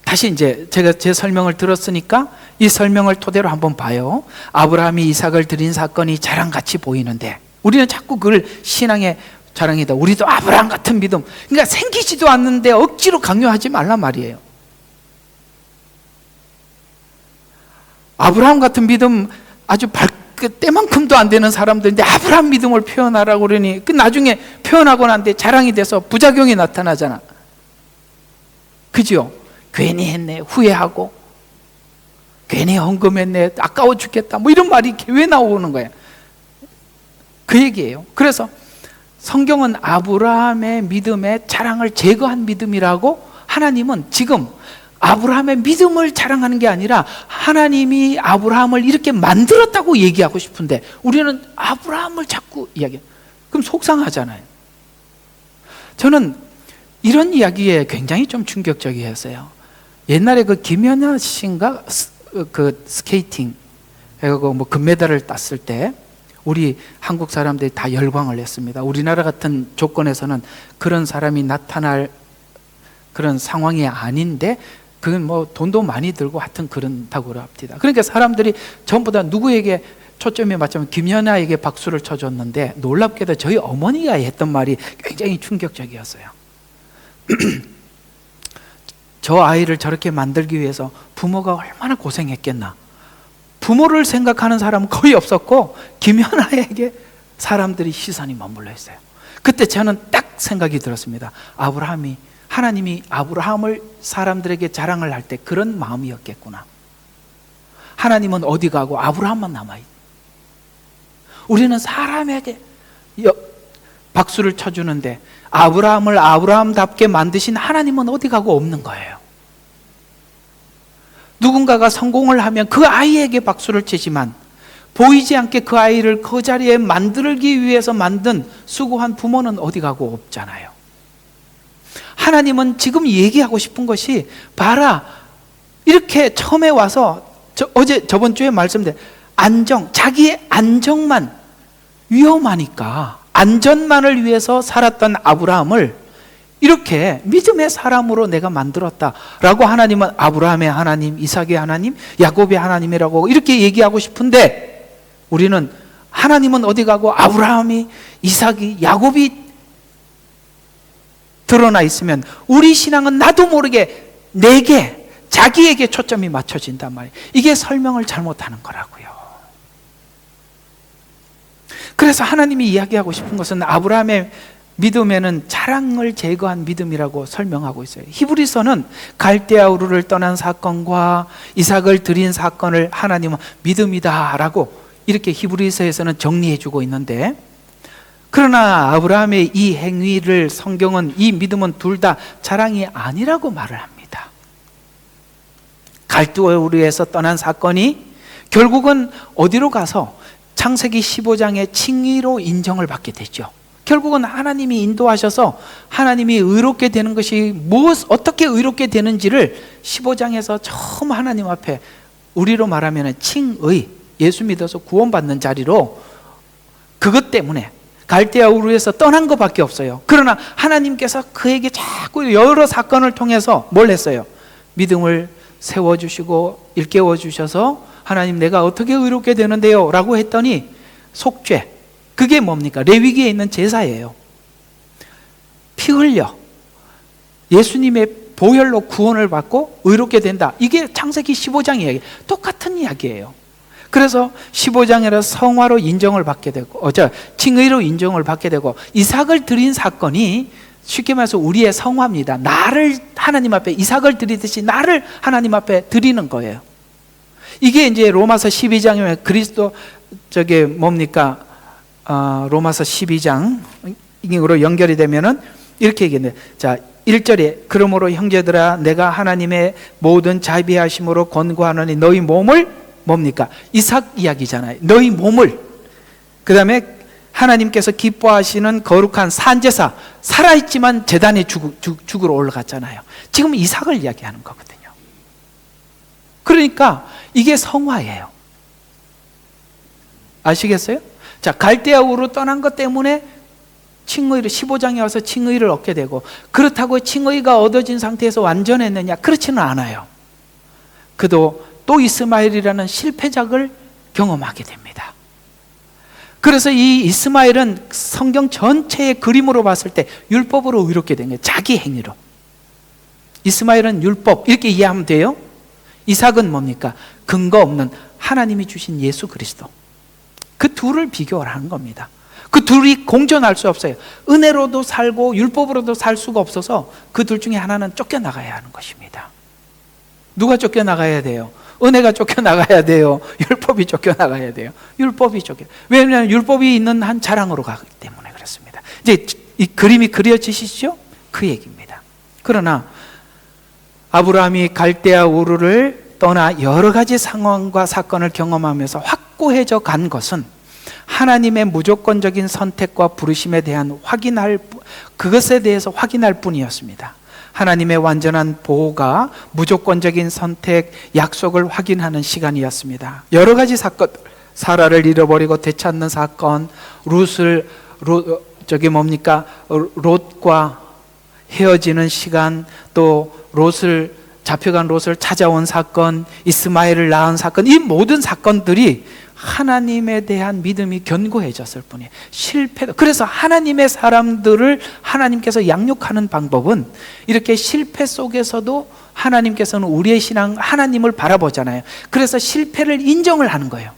Speaker 1: 다시 이제 제가 제 설명을 들었으니까 이 설명을 토대로 한번 봐요. 아브라함이 이삭을 드린 사건이 자랑같이 보이는데 우리는 자꾸 그걸 신앙의 자랑이다. 우리도 아브라함 같은 믿음. 그러니까 생기지도 않는데 억지로 강요하지 말란 말이에요. 아브라함 같은 믿음 아주 때만큼도 안 되는 사람들인데 아브라함 믿음을 표현하라고 그러니 그 나중에 표현하고 난 뒤에 자랑이 돼서 부작용이 나타나잖아. 그죠? 괜히 했네, 후회하고 괜히 헌금했네, 아까워 죽겠다 뭐 이런 말이 왜 나오는 거예요? 그 얘기예요. 그래서 성경은 아브라함의 믿음의 자랑을 제거한 믿음이라고 하나님은 지금 아브라함의 믿음을 자랑하는 게 아니라 하나님이 아브라함을 이렇게 만들었다고 얘기하고 싶은데 우리는 아브라함을 자꾸 이야기해요. 그럼 속상하잖아요. 저는 이런 이야기에 굉장히 좀 충격적이었어요. 옛날에 그 김연아 씨인가 그 스케이팅 해가지고 뭐 금메달을 땄을 때 우리 한국 사람들이 다 열광을 했습니다. 우리나라 같은 조건에서는 그런 사람이 나타날 그런 상황이 아닌데 그건 뭐 돈도 많이 들고 하여튼 그런다고 합니다. 그러니까 사람들이 전부 다 누구에게 초점이 맞추면 김연아에게 박수를 쳐줬는데 놀랍게도 저희 어머니가 했던 말이 굉장히 충격적이었어요. 저 아이를 저렇게 만들기 위해서 부모가 얼마나 고생했겠나. 부모를 생각하는 사람은 거의 없었고 김연아에게 사람들이 시선이 머물러 있어요. 그때 저는 딱 생각이 들었습니다. 하나님이 아브라함을 사람들에게 자랑을 할 때 그런 마음이었겠구나. 하나님은 어디 가고 아브라함만 남아있다. 우리는 사람에게 박수를 쳐주는데 아브라함을 아브라함답게 만드신 하나님은 어디 가고 없는 거예요. 누군가가 성공을 하면 그 아이에게 박수를 치지만 보이지 않게 그 아이를 그 자리에 만들기 위해서 만든 수고한 부모는 어디 가고 없잖아요. 하나님은 지금 얘기하고 싶은 것이 봐라, 이렇게 처음에 와서 저번 주에 말씀드린 자기의 안정만 위험하니까 안전만을 위해서 살았던 아브라함을 이렇게 믿음의 사람으로 내가 만들었다라고 하나님은 아브라함의 하나님, 이삭의 하나님, 야곱의 하나님이라고 이렇게 얘기하고 싶은데 우리는 하나님은 어디 가고 아브라함이, 이삭이, 야곱이 드러나 있으면 우리 신앙은 나도 모르게 자기에게 초점이 맞춰진단 말이에요. 이게 설명을 잘못하는 거라고요. 그래서 하나님이 이야기하고 싶은 것은 아브라함의 믿음에는 자랑을 제거한 믿음이라고 설명하고 있어요. 히브리서는 갈대아 우르를 떠난 사건과 이삭을 드린 사건을 하나님은 믿음이다라고 이렇게 히브리서에서는 정리해주고 있는데, 그러나 아브라함의 이 행위를 성경은, 이 믿음은 둘 다 자랑이 아니라고 말을 합니다. 갈대아 우르에서 떠난 사건이 결국은 어디로 가서 창세기 15장의 칭의로 인정을 받게 되죠. 결국은 하나님이 인도하셔서 하나님이 의롭게 되는 것이 어떻게 의롭게 되는지를 15장에서 처음 하나님 앞에, 우리로 말하면 칭의, 예수 믿어서 구원받는 자리로, 그것 때문에 갈대아 우르에서 떠난 것밖에 없어요. 그러나 하나님께서 그에게 자꾸 여러 사건을 통해서 뭘 했어요? 믿음을 세워주시고 일깨워주셔서 하나님, 내가 어떻게 의롭게 되는데요? 라고 했더니 속죄, 그게 뭡니까? 레위기에 있는 제사예요. 피 흘려 예수님의 보혈로 구원을 받고 의롭게 된다. 이게 창세기 15장 이야기, 똑같은 이야기예요. 그래서 15장에서 성화로 인정을 받게 되고, 칭의로 인정을 받게 되고, 이삭을 드린 사건이 쉽게 말해서 우리의 성화입니다. 나를 하나님 앞에, 이삭을 드리듯이 나를 하나님 앞에 드리는 거예요. 이게 이제 로마서 12장이면 그리스도 로마서 12장으로 연결이 되면은 이렇게 얘기했네. 자, 1절에 그러므로 형제들아, 내가 하나님의 모든 자비하심으로 권고하노니 너희 몸을 뭡니까? 이삭 이야기잖아요. 너희 몸을, 그 다음에 하나님께서 기뻐하시는 거룩한 산제사, 살아있지만 제단에 죽으러 올라갔잖아요. 지금 이삭을 이야기하는 거거든요. 그러니까 이게 성화예요. 아시겠어요? 자, 갈대아 우르로 떠난 것 때문에 칭의를, 15장에 와서 칭의를 얻게 되고, 그렇다고 칭의가 얻어진 상태에서 완전했느냐? 그렇지는 않아요. 그도 또 이스마엘이라는 실패작을 경험하게 됩니다. 그래서 이 이스마엘은 성경 전체의 그림으로 봤을 때 율법으로 의롭게 된 거예요. 자기 행위로. 이스마엘은 율법, 이렇게 이해하면 돼요. 이삭은 뭡니까? 근거 없는 하나님이 주신 예수 그리스도. 그 둘을 비교를 하는 겁니다. 그 둘이 공존할 수 없어요. 은혜로도 살고 율법으로도 살 수가 없어서 그 둘 중에 하나는 쫓겨나가야 하는 것입니다. 누가 쫓겨나가야 돼요? 은혜가 쫓겨나가야 돼요? 율법이 쫓겨나가야 돼요? 율법이 왜냐하면 율법이 있는 한 자랑으로 가기 때문에 그렇습니다. 이제 이 그림이 그려지시죠? 그 얘기입니다. 그러나 아브라함이 갈대아 우르를 떠나 여러 가지 상황과 사건을 경험하면서 확고해져 간 것은 하나님의 무조건적인 선택과 부르심에 대한 그것에 대해서 확인할 뿐이었습니다. 하나님의 완전한 보호가 무조건적인 선택, 약속을 확인하는 시간이었습니다. 여러 가지 사건, 사라를 잃어버리고 되찾는 사건, 롯과 헤어지는 시간, 또 잡혀간 롯을 찾아온 사건, 이스마엘을 낳은 사건, 이 모든 사건들이 하나님에 대한 믿음이 견고해졌을 뿐이에요. 그래서 하나님의 사람들을 하나님께서 양육하는 방법은 이렇게 실패 속에서도 하나님께서는 우리의 신앙, 하나님을 바라보잖아요. 그래서 실패를 인정을 하는 거예요.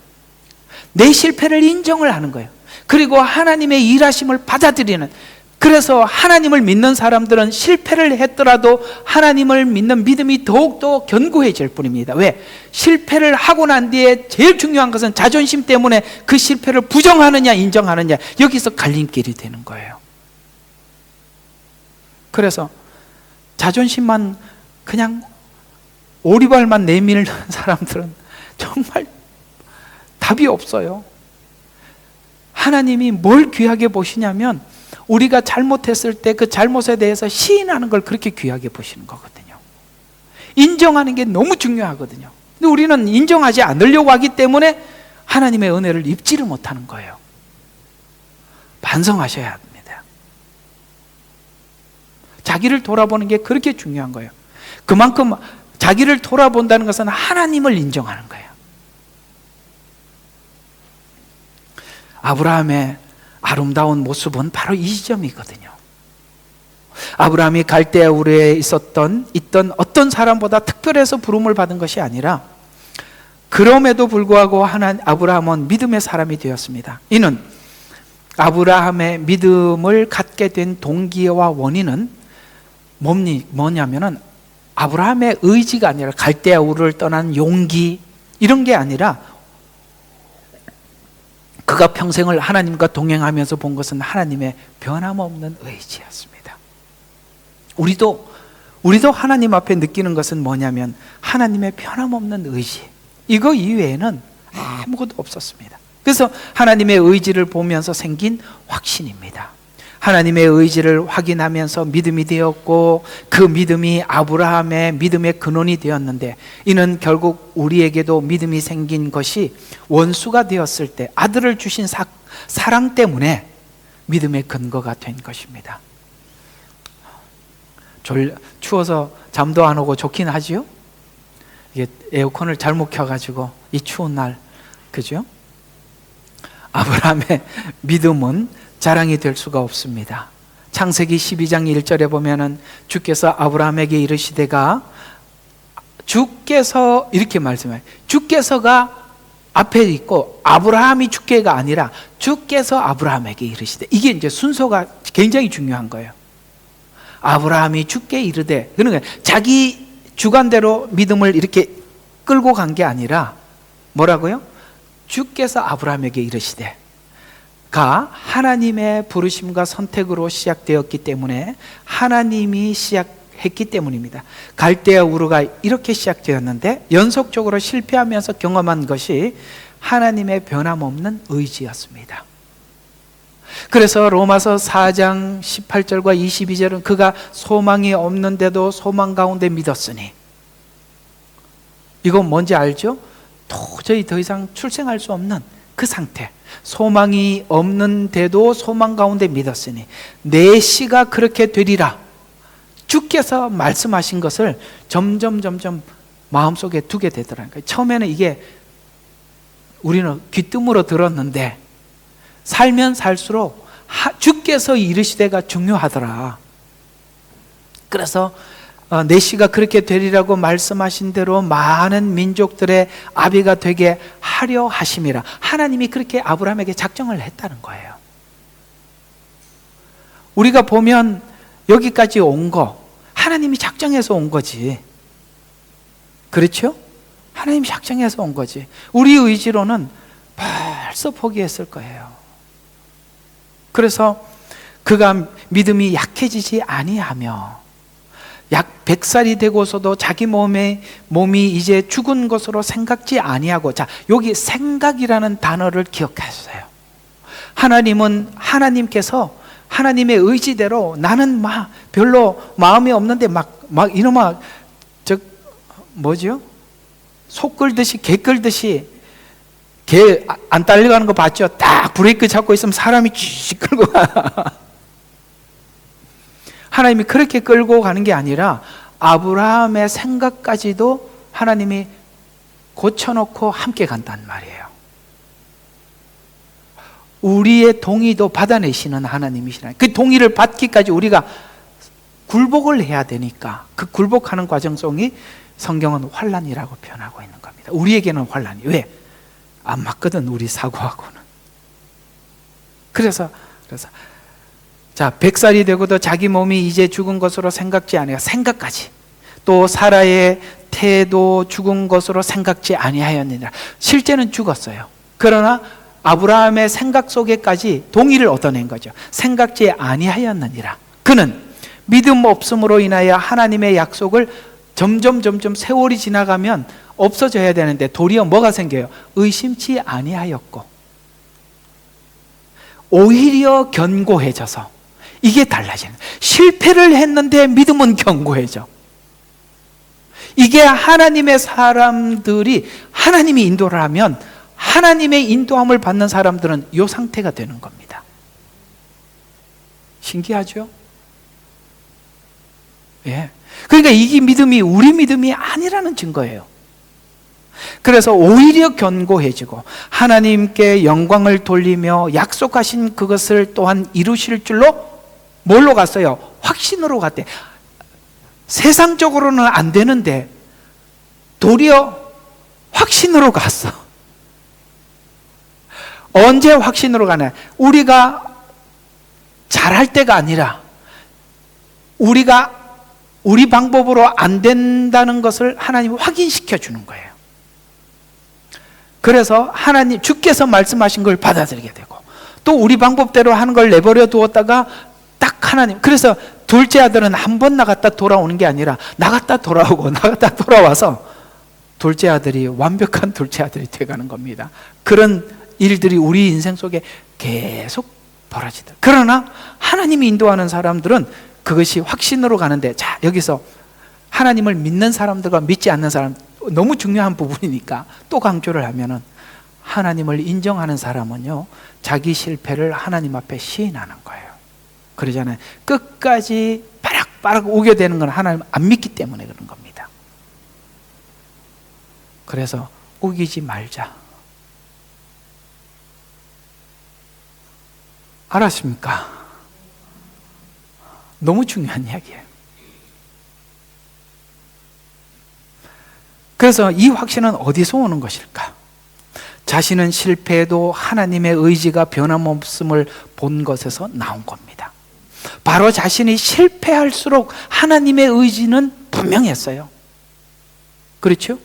Speaker 1: 내 실패를 인정을 하는 거예요. 그리고 하나님의 일하심을 받아들이는, 그래서 하나님을 믿는 사람들은 실패를 했더라도 하나님을 믿는 믿음이 더욱더 견고해질 뿐입니다. 왜? 실패를 하고 난 뒤에 제일 중요한 것은 자존심 때문에 그 실패를 부정하느냐 인정하느냐, 여기서 갈림길이 되는 거예요. 그래서 자존심만 그냥 오리발만 내밀는 사람들은 정말 답이 없어요. 하나님이 뭘 귀하게 보시냐면 우리가 잘못했을 때 그 잘못에 대해서 시인하는 걸 그렇게 귀하게 보시는 거거든요. 인정하는 게 너무 중요하거든요. 근데 우리는 인정하지 않으려고 하기 때문에 하나님의 은혜를 입지를 못하는 거예요. 반성하셔야 합니다. 자기를 돌아보는 게 그렇게 중요한 거예요. 그만큼 자기를 돌아본다는 것은 하나님을 인정하는 거예요. 아브라함의 아름다운 모습은 바로 이 지점이거든요. 아브라함이 갈대아 우르에 있던 어떤 사람보다 특별해서 부름을 받은 것이 아니라, 그럼에도 불구하고 아브라함은 믿음의 사람이 되었습니다. 이는 아브라함의 믿음을 갖게 된 동기와 원인은 뭐냐면은 아브라함의 의지가 아니라, 갈대아 우르를 떠난 용기, 이런 게 아니라 그가 평생을 하나님과 동행하면서 본 것은 하나님의 변함없는 의지였습니다. 우리도 하나님 앞에 느끼는 것은 뭐냐면 하나님의 변함없는 의지, 이거 이외에는 아무것도 없었습니다. 그래서 하나님의 의지를 보면서 생긴 확신입니다. 하나님의 의지를 확인하면서 믿음이 되었고, 그 믿음이 아브라함의 믿음의 근원이 되었는데, 이는 결국 우리에게도 믿음이 생긴 것이 원수가 되었을 때 아들을 주신 사랑 때문에 믿음의 근거가 된 것입니다. 추워서 잠도 안 오고 좋긴 하지요? 이게 에어컨을 잘못 켜가지고 이 추운 날, 그죠? 아브라함의 믿음은 자랑이 될 수가 없습니다. 창세기 12장 1절에 보면은 주께서 아브라함에게 이르시되가, 주께서 이렇게 말씀해요. 주께서가 앞에 있고 아브라함이 주께가 아니라 주께서 아브라함에게 이르시되, 이게 이제 순서가 굉장히 중요한 거예요. 아브라함이 주께 이르되, 그러니까 자기 주관대로 믿음을 이렇게 끌고 간 게 아니라 뭐라고요? 주께서 아브라함에게 이르시되, 가 하나님의 부르심과 선택으로 시작되었기 때문에, 하나님이 시작했기 때문입니다. 갈대아 우르가 이렇게 시작되었는데 연속적으로 실패하면서 경험한 것이 하나님의 변함없는 의지였습니다. 그래서 로마서 4장 18절과 22절은 그가 소망이 없는데도 소망 가운데 믿었으니, 이건 뭔지 알죠? 도저히 더 이상 출생할 수 없는 그 상태, 소망이 없는데도 소망 가운데 믿었으니 내 씨가 그렇게 되리라, 주께서 말씀하신 것을 점점 마음속에 두게 되더라고요. 처음에는 이게 우리는 귀뜸으로 들었는데 살면 살수록 주께서 이르시되가 중요하더라. 그래서 내 씨가 그렇게 되리라고 말씀하신 대로 많은 민족들의 아비가 되게 하려 하심이라, 하나님이 그렇게 아브라함에게 작정을 했다는 거예요. 우리가 보면 여기까지 온 거 하나님이 작정해서 온 거지, 그렇죠? 하나님이 작정해서 온 거지. 우리 의지로는 벌써 포기했을 거예요. 그래서 그가 믿음이 약해지지 아니하며 약 100살이 되고서도 자기 몸이 이제 죽은 것으로 생각지 아니하고, 자, 여기 생각이라는 단어를 기억하세요. 하나님께서 하나님의 의지대로 나는 별로 마음이 없는데 이놈아, 소 끌듯이, 개 끌듯이, 개 안 딸려가는 거 봤죠? 딱 브레이크 잡고 있으면 사람이 쥐 끌고 가. 하나님이 그렇게 끌고 가는 게 아니라 아브라함의 생각까지도 하나님이 고쳐놓고 함께 간단 말이에요. 우리의 동의도 받아내시는 하나님이시라. 그 동의를 받기까지 우리가 굴복을 해야 되니까, 그 굴복하는 과정 속이 성경은 환난이라고 표현하고 있는 겁니다. 우리에게는 환난이. 왜? 안 맞거든, 우리 사고하고는. 그래서 자, 100살이 되고도 자기 몸이 이제 죽은 것으로 생각지 아니하여, 생각까지. 또 사라의 태도 죽은 것으로 생각지 아니하였느니라. 실제는 죽었어요. 그러나 아브라함의 생각 속에까지 동의를 얻어낸 거죠. 생각지 아니하였느니라. 그는 믿음 없음으로 인하여 하나님의 약속을 점점 세월이 지나가면 없어져야 되는데 도리어 뭐가 생겨요? 의심치 아니하였고, 오히려 견고해져서, 이게 달라지는, 실패를 했는데 믿음은 견고해져. 이게 하나님의 사람들이 하나님이 인도를 하면, 하나님의 인도함을 받는 사람들은 이 상태가 되는 겁니다. 신기하죠? 예. 그러니까 이 믿음이 우리 믿음이 아니라는 증거예요. 그래서 오히려 견고해지고 하나님께 영광을 돌리며 약속하신 그것을 또한 이루실 줄로 뭘로 갔어요? 확신으로 갔대. 세상적으로는 안 되는데 도리어 확신으로 갔어. 언제 확신으로 가냐? 우리가 잘할 때가 아니라 우리 방법으로 안 된다는 것을 하나님이 확인시켜 주는 거예요. 그래서 주께서 말씀하신 걸 받아들이게 되고, 또 우리 방법대로 하는 걸 내버려 두었다가 딱 그래서 둘째 아들은 한 번 나갔다 돌아오는 게 아니라 나갔다 돌아오고 나갔다 돌아와서 둘째 아들이 완벽한 둘째 아들이 돼가는 겁니다. 그런 일들이 우리 인생 속에 계속 벌어지더라. 그러나 하나님이 인도하는 사람들은 그것이 확신으로 가는데, 자, 여기서 하나님을 믿는 사람들과 믿지 않는 사람, 너무 중요한 부분이니까 또 강조를 하면은, 하나님을 인정하는 사람은요, 자기 실패를 하나님 앞에 시인하는 거예요. 그러잖아요. 끝까지 바락바락 우겨대는 건 하나님 안 믿기 때문에 그런 겁니다. 그래서 우기지 말자. 알았습니까? 너무 중요한 이야기예요. 그래서 이 확신은 어디서 오는 것일까? 자신은 실패해도 하나님의 의지가 변함없음을 본 것에서 나온 겁니다. 바로 자신이 실패할수록 하나님의 의지는 분명했어요. 그렇죠?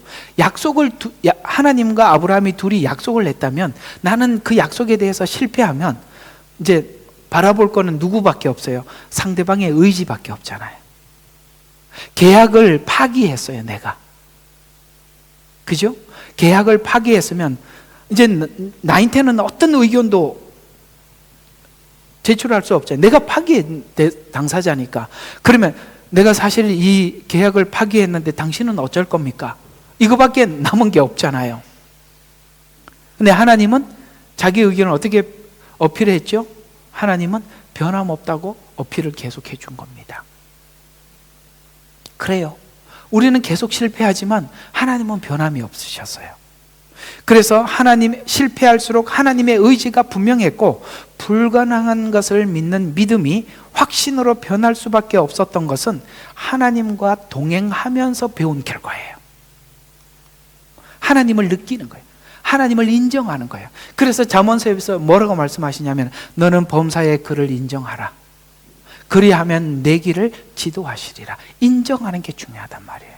Speaker 1: 하나님과 아브라함이 둘이 약속을 했다면, 나는 그 약속에 대해서 실패하면 이제 바라볼 거는 누구밖에 없어요? 상대방의 의지밖에 없잖아요. 계약을 파기했어요, 내가. 그죠? 계약을 파기했으면 이제 나한테는 어떤 의견도 제출할 수 없잖아요. 내가 파기의 당사자니까. 그러면 내가 사실 이 계약을 파기했는데 당신은 어쩔 겁니까? 이거밖에 남은 게 없잖아요. 근데 하나님은 자기 의견을 어떻게 어필했죠? 하나님은 변함없다고 어필을 계속 해준 겁니다. 그래요. 우리는 계속 실패하지만 하나님은 변함이 없으셨어요. 그래서 실패할수록 하나님의 의지가 분명했고, 불가능한 것을 믿는 믿음이 확신으로 변할 수밖에 없었던 것은 하나님과 동행하면서 배운 결과예요. 하나님을 느끼는 거예요. 하나님을 인정하는 거예요. 그래서 잠언서에서 뭐라고 말씀하시냐면, 너는 범사의 그를 인정하라. 그리하면 내 길을 지도하시리라. 인정하는 게 중요하단 말이에요.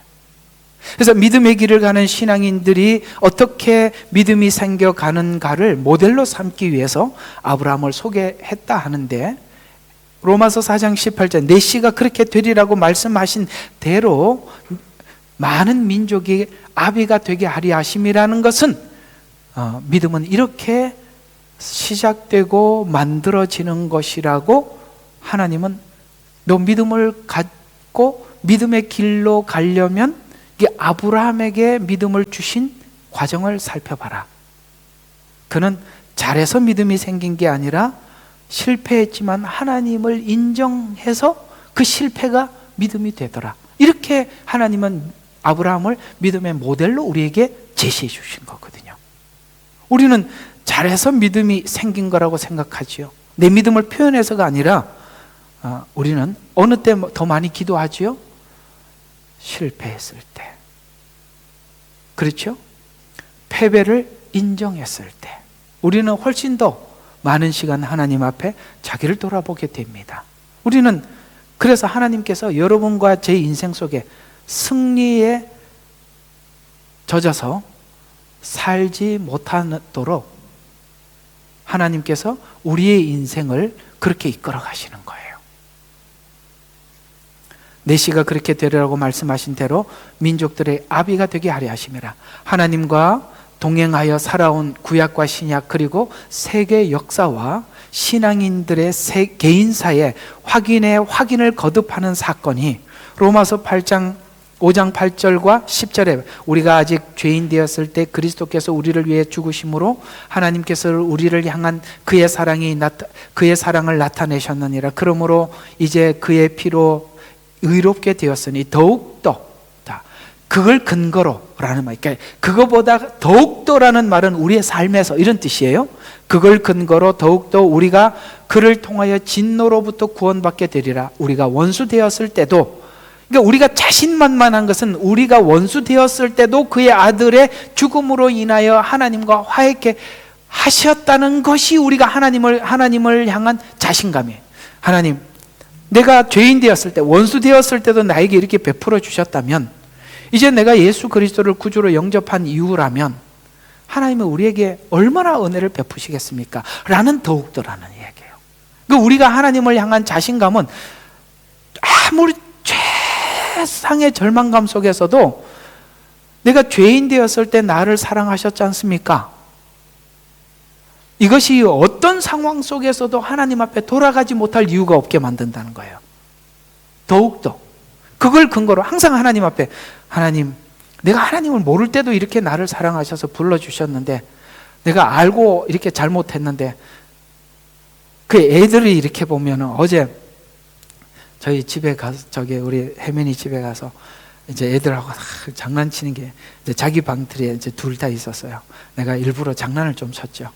Speaker 1: 그래서 믿음의 길을 가는 신앙인들이 어떻게 믿음이 생겨가는가를 모델로 삼기 위해서 아브라함을 소개했다 하는데, 로마서 4장 18절 내 씨가 그렇게 되리라고 말씀하신 대로 많은 민족이 아비가 되게 하리 하심이라는 것은 믿음은 이렇게 시작되고 만들어지는 것이라고 하나님은 너 믿음을 갖고 믿음의 길로 가려면 이 아브라함에게 믿음을 주신 과정을 살펴봐라. 그는 잘해서 믿음이 생긴 게 아니라 실패했지만 하나님을 인정해서 그 실패가 믿음이 되더라. 이렇게 하나님은 아브라함을 믿음의 모델로 우리에게 제시해 주신 거거든요. 우리는 잘해서 믿음이 생긴 거라고 생각하지요. 내 믿음을 표현해서가 아니라 우리는 어느 때 더 많이 기도하지요? 실패했을 때. 그렇죠? 패배를 인정했을 때 우리는 훨씬 더 많은 시간 하나님 앞에 자기를 돌아보게 됩니다. 우리는 그래서 하나님께서 여러분과 제 인생 속에 승리에 젖어서 살지 못하도록 하나님께서 우리의 인생을 그렇게 이끌어 가시는 거예요. 내 씨가 그렇게 되리라고 말씀하신 대로 민족들의 아비가 되게 하려 하심이라. 하나님과 동행하여 살아온 구약과 신약 그리고 세계 역사와 신앙인들의 개인사의 확인을 거듭하는 사건이 로마서 5장 8절과 10절에 우리가 아직 죄인 되었을 때 그리스도께서 우리를 위해 죽으심으로 하나님께서 우리를 향한 그의 사랑을 나타내셨느니라. 그러므로 이제 그의 피로 의롭게 되었으니 더욱더 그걸 근거로라는 말. 그러니까 그거보다 더욱더라는 말은 우리의 삶에서 이런 뜻이에요. 그걸 근거로 더욱더 우리가 그를 통하여 진노로부터 구원받게 되리라. 우리가 원수 되었을 때도, 그러니까 우리가 자신만만한 것은 우리가 원수 되었을 때도 그의 아들의 죽음으로 인하여 하나님과 화해케 하셨다는 것이 우리가 하나님을 향한 자신감이에요. 하나님, 내가 죄인 되었을 때, 원수 되었을 때도 나에게 이렇게 베풀어 주셨다면 이제 내가 예수 그리스도를 구주로 영접한 이유라면 하나님은 우리에게 얼마나 은혜를 베푸시겠습니까? 라는 더욱더라는 이야기예요. 그러니까 우리가 하나님을 향한 자신감은 아무리 최상의 절망감 속에서도 내가 죄인 되었을 때 나를 사랑하셨지 않습니까? 이것이 어떤 상황 속에서도 하나님 앞에 돌아가지 못할 이유가 없게 만든다는 거예요. 더욱더 그걸 근거로 항상 하나님 앞에, 하나님, 내가 하나님을 모를 때도 이렇게 나를 사랑하셔서 불러주셨는데 내가 알고 이렇게 잘못했는데, 그 애들이 이렇게 보면 어제 저희 집에 가서, 우리 혜민이 집에 가서 이제 애들하고 장난치는 게 이제 자기 방들에 이제 둘 다 있었어요. 내가 일부러 장난을 좀 쳤죠.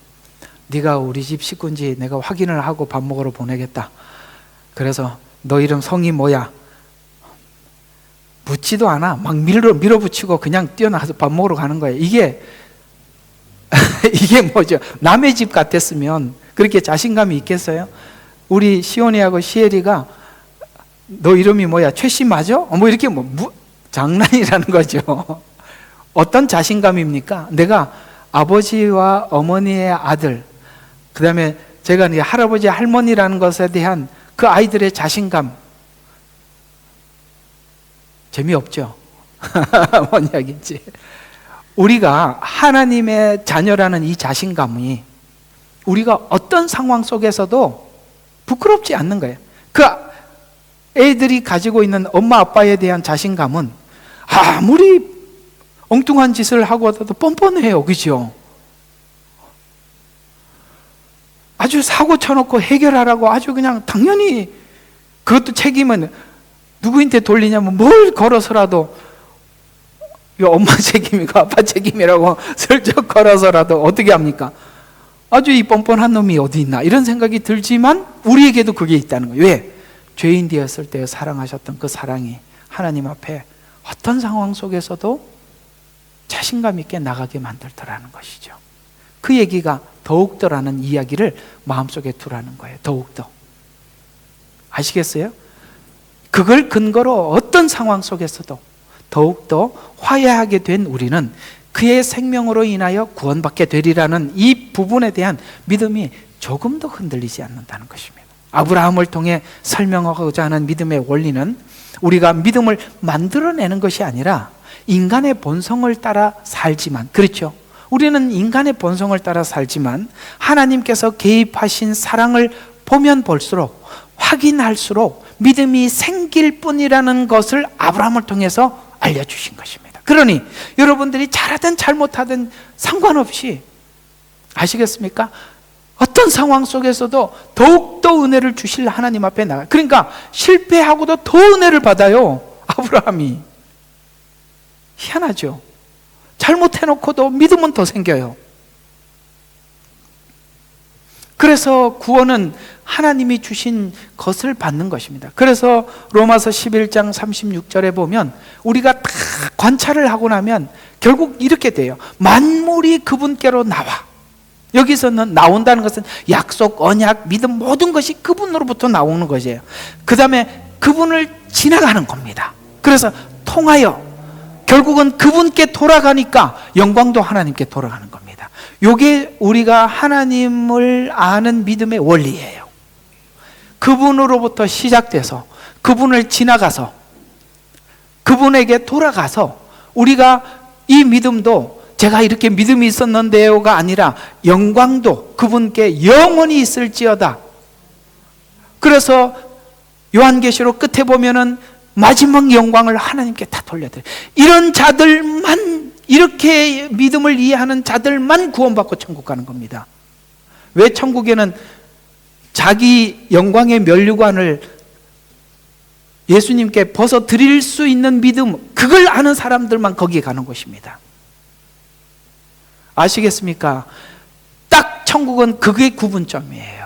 Speaker 1: 네가 우리 집 식구인지 내가 확인을 하고 밥 먹으러 보내겠다. 그래서 너 이름 성이 뭐야? 묻지도 않아. 막 밀어붙이고 그냥 뛰어나가서 밥 먹으러 가는 거예요. 이게 뭐죠? 남의 집 같았으면 그렇게 자신감이 있겠어요? 우리 시온이하고 시엘이가 너 이름이 뭐야? 최씨 맞아? 뭐 이렇게 장난이라는 거죠. 어떤 자신감입니까? 내가 아버지와 어머니의 아들, 그 다음에 제가 이제 할아버지 할머니라는 것에 대한 그 아이들의 자신감, 재미없죠? 뭔 이야기인지. 우리가 하나님의 자녀라는 이 자신감이 우리가 어떤 상황 속에서도 부끄럽지 않는 거예요. 그 애들이 가지고 있는 엄마 아빠에 대한 자신감은 아무리 엉뚱한 짓을 하고도 뻔뻔해요. 그죠? 아주 사고 쳐놓고 해결하라고 아주 그냥 당연히, 그것도 책임은 누구한테 돌리냐면 뭘 걸어서라도 이거 엄마 책임이고 아빠 책임이라고 슬쩍 걸어서라도 어떻게 합니까? 아주 이 뻔뻔한 놈이 어디 있나 이런 생각이 들지만 우리에게도 그게 있다는 거예요. 왜? 죄인 되었을 때 사랑하셨던 그 사랑이 하나님 앞에 어떤 상황 속에서도 자신감 있게 나가게 만들더라는 것이죠. 그 얘기가 더욱더라는 이야기를 마음속에 두라는 거예요. 더욱더. 아시겠어요? 그걸 근거로 어떤 상황 속에서도 더욱더 화해하게 된 우리는 그의 생명으로 인하여 구원받게 되리라는 이 부분에 대한 믿음이 조금도 흔들리지 않는다는 것입니다. 아브라함을 통해 설명하고자 하는 믿음의 원리는 우리가 믿음을 만들어내는 것이 아니라 인간의 본성을 따라 살지만, 그렇죠? 우리는 인간의 본성을 따라 살지만 하나님께서 개입하신 사랑을 보면 볼수록, 확인할수록 믿음이 생길 뿐이라는 것을 아브라함을 통해서 알려주신 것입니다. 그러니 여러분들이 잘하든 잘못하든 상관없이, 아시겠습니까? 어떤 상황 속에서도 더욱더 은혜를 주실 하나님 앞에 나가. 그러니까 실패하고도 더 은혜를 받아요, 아브라함이. 희한하죠? 잘못해놓고도 믿음은 더 생겨요. 그래서 구원은 하나님이 주신 것을 받는 것입니다. 그래서 로마서 11장 36절에 보면 우리가 다 관찰을 하고 나면 결국 이렇게 돼요. 만물이 그분께로 나와. 여기서는 나온다는 것은 약속, 언약, 믿음, 모든 것이 그분으로부터 나오는 것이에요. 그 다음에 그분을 지나가는 겁니다. 그래서 통하여 결국은 그분께 돌아가니까 영광도 하나님께 돌아가는 겁니다. 이게 우리가 하나님을 아는 믿음의 원리예요. 그분으로부터 시작돼서 그분을 지나가서 그분에게 돌아가서 우리가 이 믿음도 제가 이렇게 믿음이 있었는데요가 아니라 영광도 그분께 영원히 있을지어다. 그래서 요한계시록 끝에 보면은 마지막 영광을 하나님께 다 돌려드려요. 이런 자들만, 이렇게 믿음을 이해하는 자들만 구원받고 천국 가는 겁니다. 왜 천국에는 자기 영광의 면류관을 예수님께 벗어 드릴 수 있는 믿음, 그걸 아는 사람들만 거기에 가는 것입니다. 아시겠습니까? 딱 천국은 그게 구분점이에요.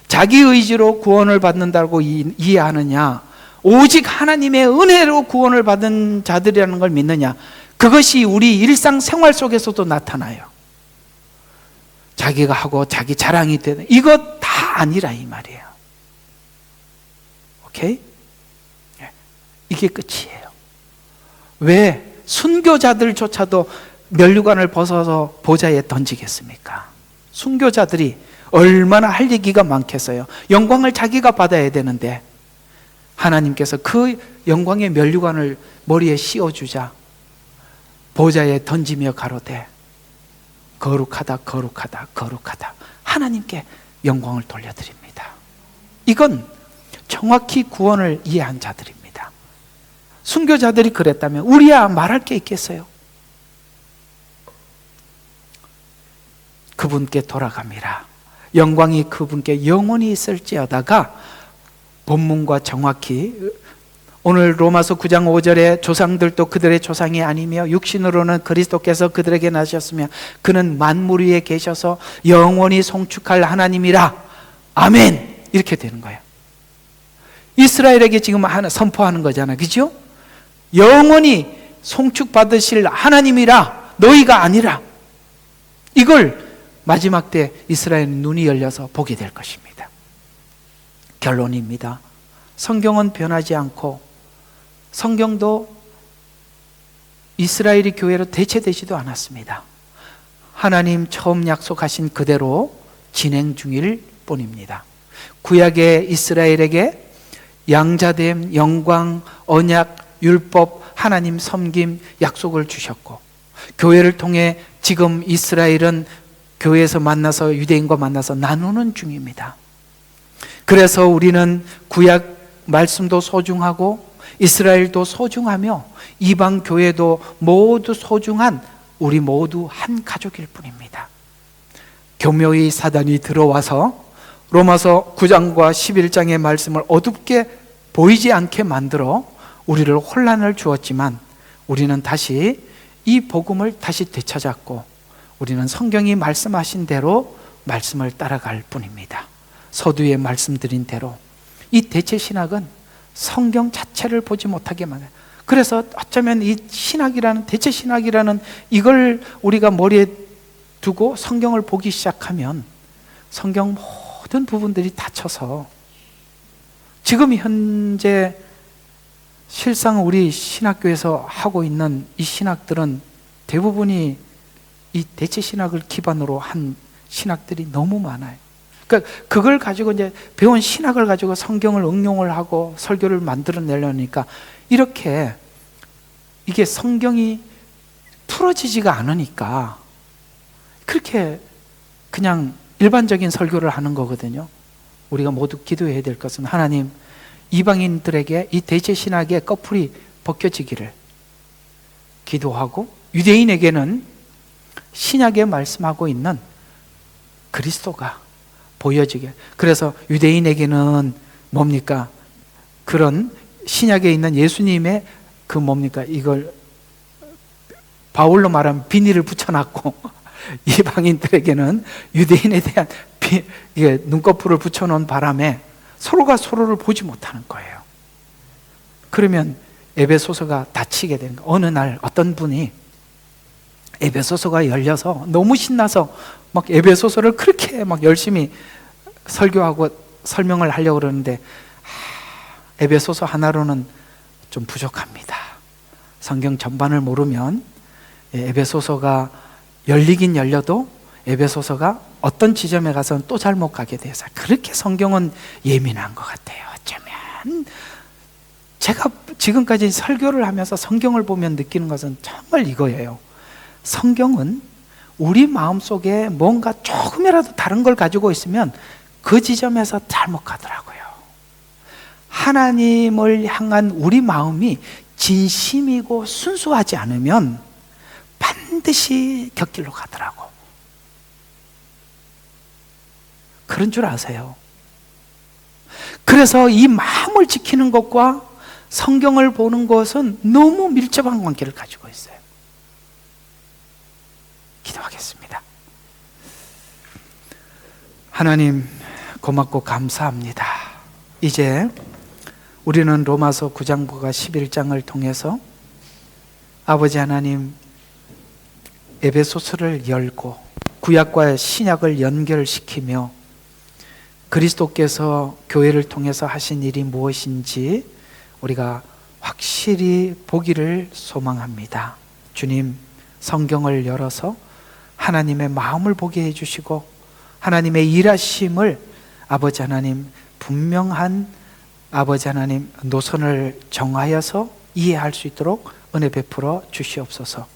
Speaker 1: 자기 의지로 구원을 받는다고 이해하느냐, 오직 하나님의 은혜로 구원을 받은 자들이라는 걸 믿느냐, 그것이 우리 일상생활 속에서도 나타나요. 자기가 하고 자기 자랑이 되는, 이것 다 아니라 이 말이에요. 오케이? 이게 끝이에요. 왜 순교자들조차도 면류관을 벗어서 보좌에 던지겠습니까? 순교자들이 얼마나 할 얘기가 많겠어요. 영광을 자기가 받아야 되는데 하나님께서 그 영광의 면류관을 머리에 씌워주자 보좌에 던지며 가로되 거룩하다 거룩하다 거룩하다, 하나님께 영광을 돌려드립니다. 이건 정확히 구원을 이해한 자들입니다. 순교자들이 그랬다면 우리야 말할 게 있겠어요? 그분께 돌아갑니다. 영광이 그분께 영원히 있을지어다가 본문과 정확히 오늘 로마서 9장 5절에 조상들도 그들의 조상이 아니며 육신으로는 그리스도께서 그들에게 나셨으며 그는 만물 위에 계셔서 영원히 송축할 하나님이라. 아멘. 이렇게 되는 거예요. 이스라엘에게 지금 하나 선포하는 거잖아요. 그죠? 영원히 송축받으실 하나님이라, 너희가 아니라. 이걸 마지막 때 이스라엘 눈이 열려서 보게 될 것입니다. 결론입니다. 성경은 변하지 않고 성경도 이스라엘이 교회로 대체되지도 않았습니다. 하나님 처음 약속하신 그대로 진행 중일 뿐입니다. 구약의 이스라엘에게 양자됨, 영광, 언약, 율법, 하나님 섬김 약속을 주셨고, 교회를 통해 지금 이스라엘은 교회에서 만나서 유대인과 만나서 나누는 중입니다. 그래서 우리는 구약 말씀도 소중하고 이스라엘도 소중하며 이방 교회도 모두 소중한 우리 모두 한 가족일 뿐입니다. 교묘히 사단이 들어와서 로마서 9장과 11장의 말씀을 어둡게 보이지 않게 만들어 우리를 혼란을 주었지만 우리는 다시 이 복음을 다시 되찾았고 우리는 성경이 말씀하신 대로 말씀을 따라갈 뿐입니다. 서두에 말씀드린 대로 이 대체 신학은 성경 자체를 보지 못하게 만들어요. 그래서 어쩌면 이 신학이라는, 대체 신학이라는 이걸 우리가 머리에 두고 성경을 보기 시작하면 성경 모든 부분들이 닫혀서 지금 현재 실상 우리 신학교에서 하고 있는 이 신학들은 대부분이 이 대체 신학을 기반으로 한 신학들이 너무 많아요. 그러니까 그걸 가지고 이제 배운 신학을 가지고 성경을 응용을 하고 설교를 만들어내려니까 이렇게 이게 성경이 풀어지지가 않으니까 그렇게 그냥 일반적인 설교를 하는 거거든요. 우리가 모두 기도해야 될 것은 하나님, 이방인들에게 이 대체 신학의 꺼풀이 벗겨지기를 기도하고, 유대인에게는 신약에 말씀하고 있는 그리스도가 보여지게. 그래서 유대인에게는 뭡니까? 그런 신약에 있는 예수님의 그 뭡니까? 이걸 바울로 말하면 비닐을 붙여놨고 이방인들에게는 유대인에 대한 이게 눈꺼풀을 붙여놓은 바람에 서로가 서로를 보지 못하는 거예요. 그러면 에베소서가 닫히게 되는 거예요. 어느 날 어떤 분이 에베소서가 열려서 너무 신나서 막 에베소서를 그렇게 막 열심히 설교하고 설명을 하려고 그러는데 에베소서 하나로는 좀 부족합니다. 성경 전반을 모르면 에베소서가 열리긴 열려도 에베소서가 어떤 지점에 가서는 또 잘못 가게 돼서, 그렇게 성경은 예민한 것 같아요. 어쩌면 제가 지금까지 설교를 하면서 성경을 보면 느끼는 것은 정말 이거예요. 성경은 우리 마음속에 뭔가 조금이라도 다른 걸 가지고 있으면 그 지점에서 잘못 가더라고요. 하나님을 향한 우리 마음이 진심이고 순수하지 않으면 반드시 곁길로 가더라고. 그런 줄 아세요? 그래서 이 마음을 지키는 것과 성경을 보는 것은 너무 밀접한 관계를 가지고 있어요. 기도하겠습니다. 하나님, 고맙고 감사합니다. 이제 우리는 로마서 9장부가 11장을 통해서 아버지 하나님, 에베소서를 열고 구약과 신약을 연결시키며 그리스도께서 교회를 통해서 하신 일이 무엇인지 우리가 확실히 보기를 소망합니다. 주님, 성경을 열어서 하나님의 마음을 보게 해주시고 하나님의 일하심을 아버지 하나님 분명한 아버지 하나님 노선을 정하여서 이해할 수 있도록 은혜 베풀어 주시옵소서.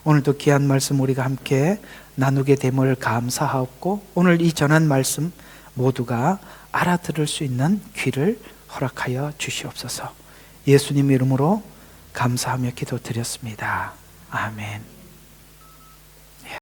Speaker 1: 오늘도 귀한 말씀 우리가 함께 나누게 됨을 감사하옵고 오늘 이 전한 말씀 모두가 알아들을 수 있는 귀를 허락하여 주시옵소서. 예수님 이름으로 감사하며 기도드렸습니다. 아멘.